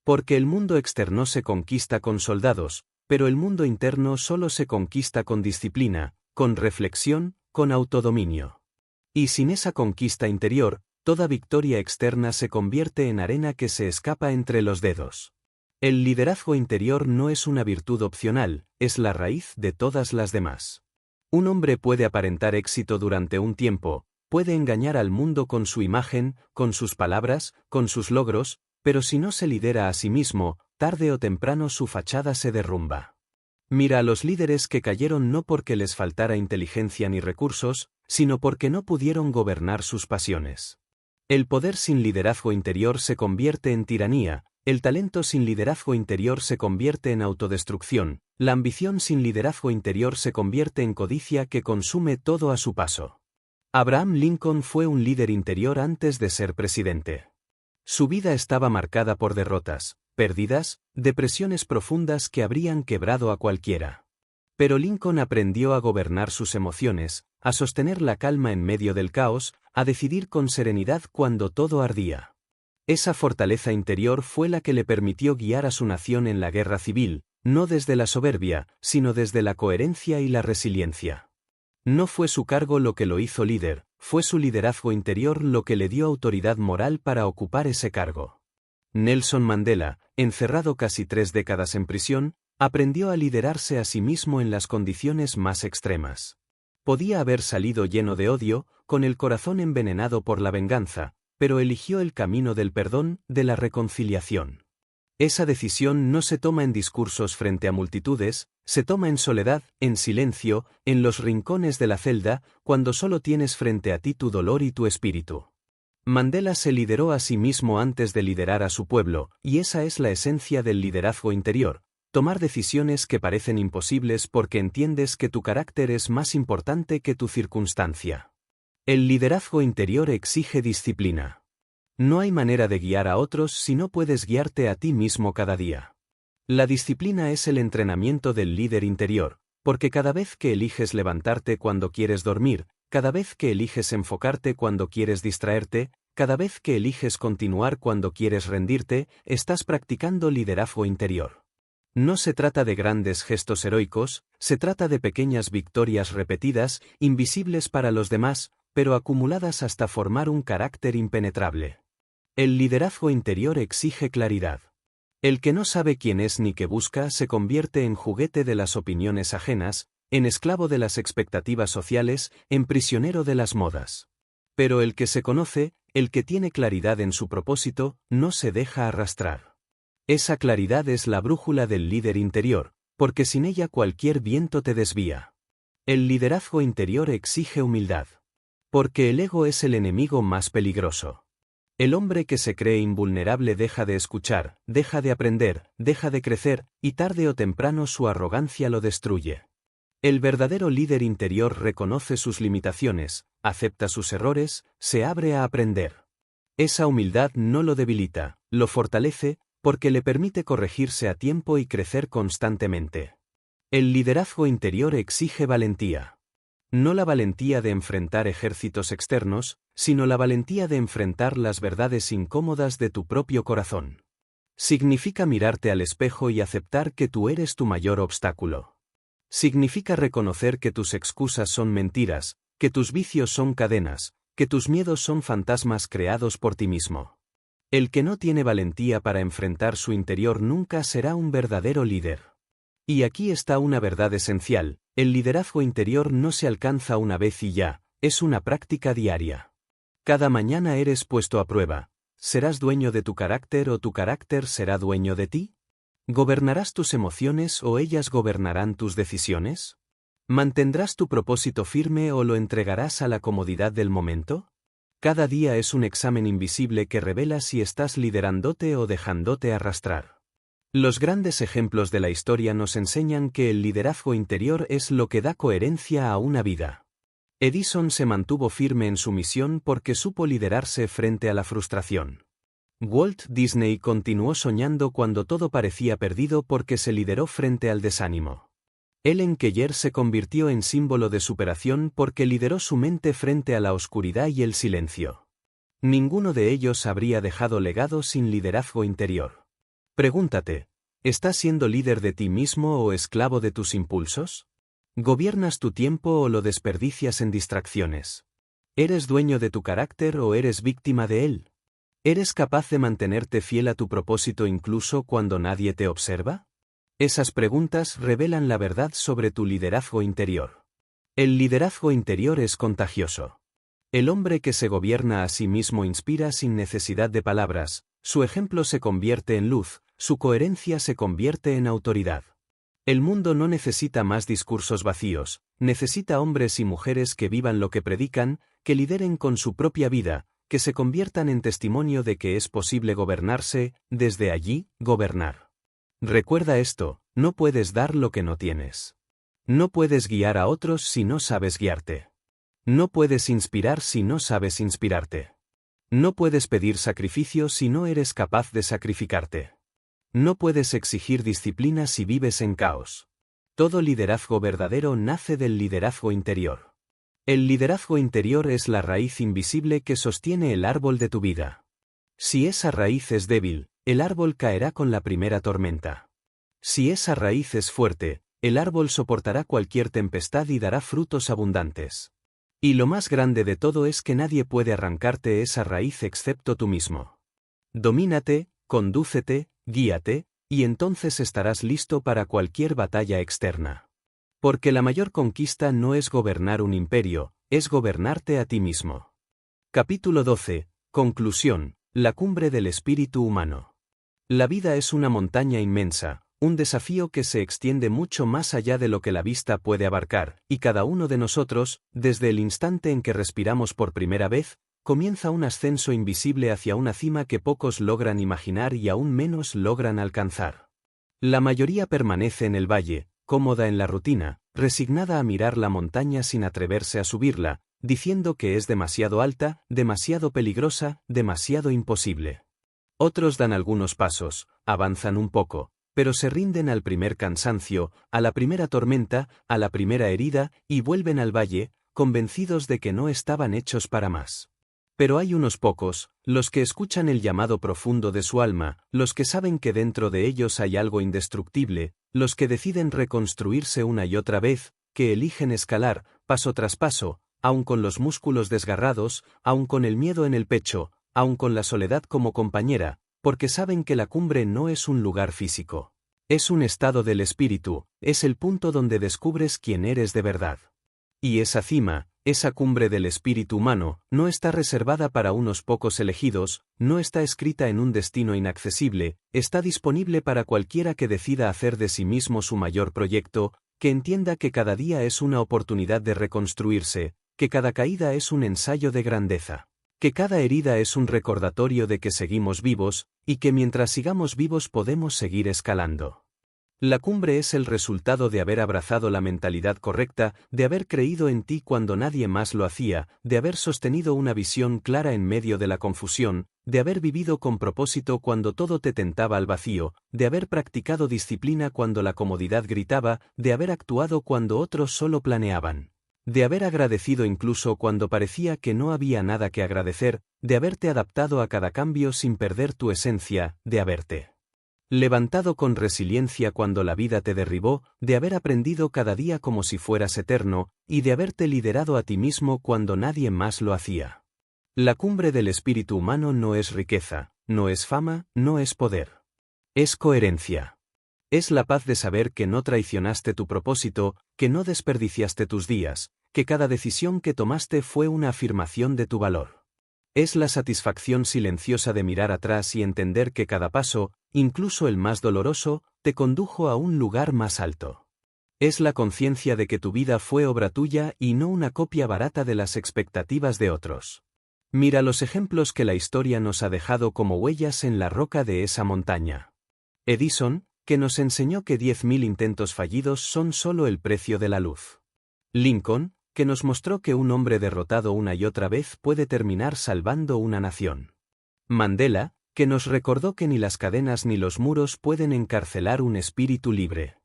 Porque el mundo externo se conquista con soldados, pero el mundo interno solo se conquista con disciplina, con reflexión, con autodominio. Y sin esa conquista interior, toda victoria externa se convierte en arena que se escapa entre los dedos. El liderazgo interior no es una virtud opcional, es la raíz de todas las demás. Un hombre puede aparentar éxito durante un tiempo, puede engañar al mundo con su imagen, con sus palabras, con sus logros, pero si no se lidera a sí mismo, tarde o temprano su fachada se derrumba. Mira a los líderes que cayeron no porque les faltara inteligencia ni recursos, sino porque no pudieron gobernar sus pasiones. El poder sin liderazgo interior se convierte en tiranía, el talento sin liderazgo interior se convierte en autodestrucción, la ambición sin liderazgo interior se convierte en codicia que consume todo a su paso. Abraham Lincoln fue un líder interior antes de ser presidente. Su vida estaba marcada por derrotas, pérdidas, depresiones profundas que habrían quebrado a cualquiera. Pero Lincoln aprendió a gobernar sus emociones, a sostener la calma en medio del caos, a decidir con serenidad cuando todo ardía. Esa fortaleza interior fue la que le permitió guiar a su nación en la guerra civil, no desde la soberbia, sino desde la coherencia y la resiliencia. No fue su cargo lo que lo hizo líder, fue su liderazgo interior lo que le dio autoridad moral para ocupar ese cargo. Nelson Mandela, encerrado casi 3 décadas en prisión, aprendió a liderarse a sí mismo en las condiciones más extremas. Podía haber salido lleno de odio, con el corazón envenenado por la venganza, pero eligió el camino del perdón, de la reconciliación. Esa decisión no se toma en discursos frente a multitudes, se toma en soledad, en silencio, en los rincones de la celda, cuando solo tienes frente a ti tu dolor y tu espíritu. Mandela se lideró a sí mismo antes de liderar a su pueblo, y esa es la esencia del liderazgo interior, tomar decisiones que parecen imposibles porque entiendes que tu carácter es más importante que tu circunstancia. El liderazgo interior exige disciplina. No hay manera de guiar a otros si no puedes guiarte a ti mismo cada día. La disciplina es el entrenamiento del líder interior, porque cada vez que eliges levantarte cuando quieres dormir, cada vez que eliges enfocarte cuando quieres distraerte, cada vez que eliges continuar cuando quieres rendirte, estás practicando liderazgo interior. No se trata de grandes gestos heroicos, se trata de pequeñas victorias repetidas, invisibles para los demás, pero acumuladas hasta formar un carácter impenetrable. El liderazgo interior exige claridad. El que no sabe quién es ni qué busca se convierte en juguete de las opiniones ajenas, en esclavo de las expectativas sociales, en prisionero de las modas. Pero el que se conoce, el que tiene claridad en su propósito, no se deja arrastrar. Esa claridad es la brújula del líder interior, porque sin ella cualquier viento te desvía. El liderazgo interior exige humildad. Porque el ego es el enemigo más peligroso. El hombre que se cree invulnerable deja de escuchar, deja de aprender, deja de crecer, y tarde o temprano su arrogancia lo destruye. El verdadero líder interior reconoce sus limitaciones, acepta sus errores, se abre a aprender. Esa humildad no lo debilita, lo fortalece, porque le permite corregirse a tiempo y crecer constantemente. El liderazgo interior exige valentía. No la valentía de enfrentar ejércitos externos, sino la valentía de enfrentar las verdades incómodas de tu propio corazón. Significa mirarte al espejo y aceptar que tú eres tu mayor obstáculo. Significa reconocer que tus excusas son mentiras, que tus vicios son cadenas, que tus miedos son fantasmas creados por ti mismo. El que no tiene valentía para enfrentar su interior nunca será un verdadero líder. Y aquí está una verdad esencial: el liderazgo interior no se alcanza una vez y ya, es una práctica diaria. Cada mañana eres puesto a prueba. ¿Serás dueño de tu carácter o tu carácter será dueño de ti? ¿Gobernarás tus emociones o ellas gobernarán tus decisiones? ¿Mantendrás tu propósito firme o lo entregarás a la comodidad del momento? Cada día es un examen invisible que revela si estás liderándote o dejándote arrastrar. Los grandes ejemplos de la historia nos enseñan que el liderazgo interior es lo que da coherencia a una vida. Edison se mantuvo firme en su misión porque supo liderarse frente a la frustración. Walt Disney continuó soñando cuando todo parecía perdido porque se lideró frente al desánimo. Ellen Keller se convirtió en símbolo de superación porque lideró su mente frente a la oscuridad y el silencio. Ninguno de ellos habría dejado legado sin liderazgo interior. Pregúntate, ¿estás siendo líder de ti mismo o esclavo de tus impulsos? ¿Gobiernas tu tiempo o lo desperdicias en distracciones? ¿Eres dueño de tu carácter o eres víctima de él? ¿Eres capaz de mantenerte fiel a tu propósito incluso cuando nadie te observa? Esas preguntas revelan la verdad sobre tu liderazgo interior. El liderazgo interior es contagioso. El hombre que se gobierna a sí mismo inspira sin necesidad de palabras, su ejemplo se convierte en luz, su coherencia se convierte en autoridad. El mundo no necesita más discursos vacíos, necesita hombres y mujeres que vivan lo que predican, que lideren con su propia vida, que se conviertan en testimonio de que es posible gobernarse, desde allí, gobernar. Recuerda esto: no puedes dar lo que no tienes. No puedes guiar a otros si no sabes guiarte. No puedes inspirar si no sabes inspirarte. No puedes pedir sacrificio si no eres capaz de sacrificarte. No puedes exigir disciplina si vives en caos. Todo liderazgo verdadero nace del liderazgo interior. El liderazgo interior es la raíz invisible que sostiene el árbol de tu vida. Si esa raíz es débil, el árbol caerá con la primera tormenta. Si esa raíz es fuerte, el árbol soportará cualquier tempestad y dará frutos abundantes. Y lo más grande de todo es que nadie puede arrancarte esa raíz excepto tú mismo. Domínate, condúcete, guíate, y entonces estarás listo para cualquier batalla externa. Porque la mayor conquista no es gobernar un imperio, es gobernarte a ti mismo. Capítulo 12. Conclusión: la cumbre del espíritu humano. La vida es una montaña inmensa, un desafío que se extiende mucho más allá de lo que la vista puede abarcar, y cada uno de nosotros, desde el instante en que respiramos por primera vez, comienza un ascenso invisible hacia una cima que pocos logran imaginar y aún menos logran alcanzar. La mayoría permanece en el valle, cómoda en la rutina, resignada a mirar la montaña sin atreverse a subirla, diciendo que es demasiado alta, demasiado peligrosa, demasiado imposible. Otros dan algunos pasos, avanzan un poco, pero se rinden al primer cansancio, a la primera tormenta, a la primera herida, y vuelven al valle, convencidos de que no estaban hechos para más. Pero hay unos pocos, los que escuchan el llamado profundo de su alma, los que saben que dentro de ellos hay algo indestructible, los que deciden reconstruirse una y otra vez, que eligen escalar, paso tras paso, aun con los músculos desgarrados, aun con el miedo en el pecho, aun con la soledad como compañera, porque saben que la cumbre no es un lugar físico. Es un estado del espíritu, es el punto donde descubres quién eres de verdad. Y esa cima, Esa cumbre del espíritu humano no está reservada para unos pocos elegidos, no está escrita en un destino inaccesible, está disponible para cualquiera que decida hacer de sí mismo su mayor proyecto, que entienda que cada día es una oportunidad de reconstruirse, que cada caída es un ensayo de grandeza, que cada herida es un recordatorio de que seguimos vivos, y que mientras sigamos vivos podemos seguir escalando. La cumbre es el resultado de haber abrazado la mentalidad correcta, de haber creído en ti cuando nadie más lo hacía, de haber sostenido una visión clara en medio de la confusión, de haber vivido con propósito cuando todo te tentaba al vacío, de haber practicado disciplina cuando la comodidad gritaba, de haber actuado cuando otros solo planeaban, de haber agradecido incluso cuando parecía que no había nada que agradecer, de haberte adaptado a cada cambio sin perder tu esencia, de haberte levantado con resiliencia cuando la vida te derribó, de haber aprendido cada día como si fueras eterno, y de haberte liderado a ti mismo cuando nadie más lo hacía. La cumbre del espíritu humano no es riqueza, no es fama, no es poder. Es coherencia. Es la paz de saber que no traicionaste tu propósito, que no desperdiciaste tus días, que cada decisión que tomaste fue una afirmación de tu valor. Es la satisfacción silenciosa de mirar atrás y entender que cada paso, incluso el más doloroso, te condujo a un lugar más alto. Es la conciencia de que tu vida fue obra tuya y no una copia barata de las expectativas de otros. Mira los ejemplos que la historia nos ha dejado como huellas en la roca de esa montaña. Edison, que nos enseñó que 10.000 intentos fallidos son solo el precio de la luz. Lincoln, que nos mostró que un hombre derrotado una y otra vez puede terminar salvando una nación. Mandela, que nos recordó que ni las cadenas ni los muros pueden encarcelar un espíritu libre.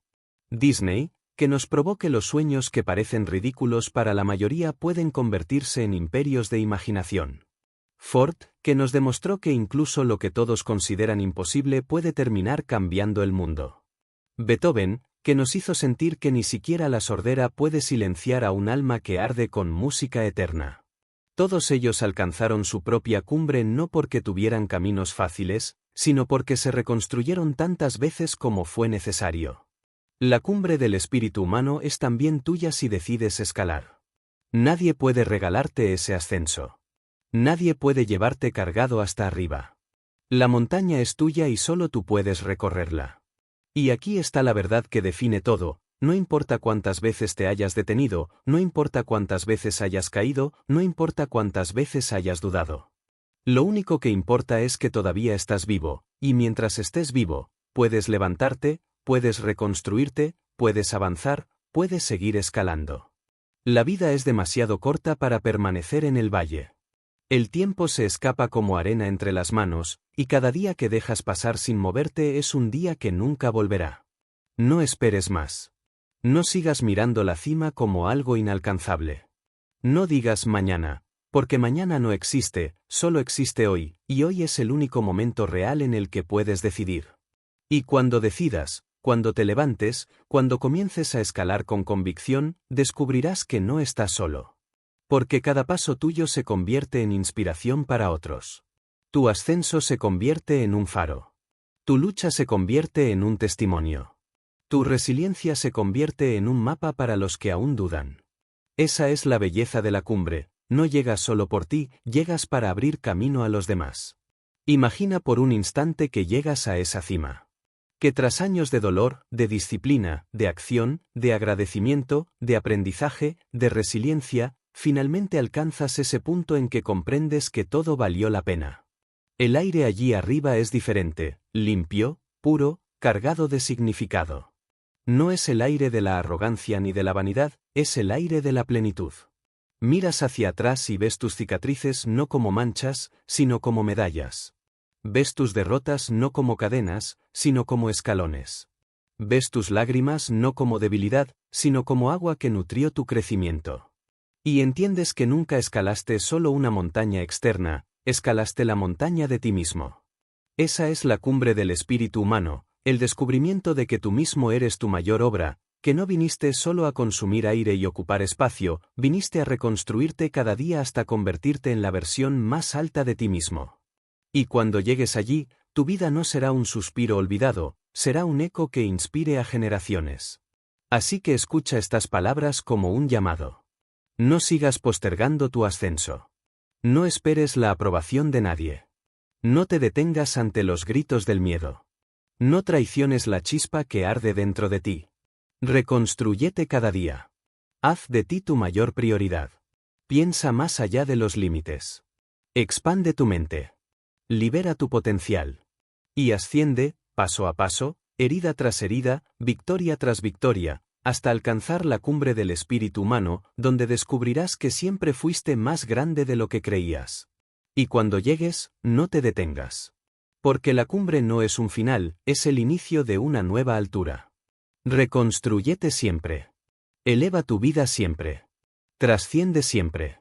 Disney, que nos probó que los sueños que parecen ridículos para la mayoría pueden convertirse en imperios de imaginación. Ford, que nos demostró que incluso lo que todos consideran imposible puede terminar cambiando el mundo. Beethoven, que nos hizo sentir que ni siquiera la sordera puede silenciar a un alma que arde con música eterna. Todos ellos alcanzaron su propia cumbre no porque tuvieran caminos fáciles, sino porque se reconstruyeron tantas veces como fue necesario. La cumbre del espíritu humano es también tuya si decides escalar. Nadie puede regalarte ese ascenso. Nadie puede llevarte cargado hasta arriba. La montaña es tuya y solo tú puedes recorrerla. Y aquí está la verdad que define todo, no importa cuántas veces te hayas detenido, no importa cuántas veces hayas caído, no importa cuántas veces hayas dudado. Lo único que importa es que todavía estás vivo, y mientras estés vivo, puedes levantarte, puedes reconstruirte, puedes avanzar, puedes seguir escalando. La vida es demasiado corta para permanecer en el valle. El tiempo se escapa como arena entre las manos, y cada día que dejas pasar sin moverte es un día que nunca volverá. No esperes más. No sigas mirando la cima como algo inalcanzable. No digas mañana, porque mañana no existe, solo existe hoy, y hoy es el único momento real en el que puedes decidir. Y cuando decidas, cuando te levantes, cuando comiences a escalar con convicción, descubrirás que no estás solo. Porque cada paso tuyo se convierte en inspiración para otros. Tu ascenso se convierte en un faro. Tu lucha se convierte en un testimonio. Tu resiliencia se convierte en un mapa para los que aún dudan. Esa es la belleza de la cumbre, no llegas solo por ti, llegas para abrir camino a los demás. Imagina por un instante que llegas a esa cima. Que tras años de dolor, de disciplina, de acción, de agradecimiento, de aprendizaje, de resiliencia, finalmente alcanzas ese punto en que comprendes que todo valió la pena. El aire allí arriba es diferente, limpio, puro, cargado de significado. No es el aire de la arrogancia ni de la vanidad, es el aire de la plenitud. Miras hacia atrás y ves tus cicatrices no como manchas, sino como medallas. Ves tus derrotas no como cadenas, sino como escalones. Ves tus lágrimas no como debilidad, sino como agua que nutrió tu crecimiento. Y entiendes que nunca escalaste solo una montaña externa, escalaste la montaña de ti mismo. Esa es la cumbre del espíritu humano, el descubrimiento de que tú mismo eres tu mayor obra, que no viniste solo a consumir aire y ocupar espacio, viniste a reconstruirte cada día hasta convertirte en la versión más alta de ti mismo. Y cuando llegues allí, tu vida no será un suspiro olvidado, será un eco que inspire a generaciones. Así que escucha estas palabras como un llamado. No sigas postergando tu ascenso. No esperes la aprobación de nadie. No te detengas ante los gritos del miedo. No traiciones la chispa que arde dentro de ti. Reconstrúyete cada día. Haz de ti tu mayor prioridad. Piensa más allá de los límites. Expande tu mente. Libera tu potencial. Y asciende, paso a paso, herida tras herida, victoria tras victoria, hasta alcanzar la cumbre del espíritu humano, donde descubrirás que siempre fuiste más grande de lo que creías. Y cuando llegues, no te detengas. Porque la cumbre no es un final, es el inicio de una nueva altura. Reconstrúyete siempre. Eleva tu vida siempre. Trasciende siempre.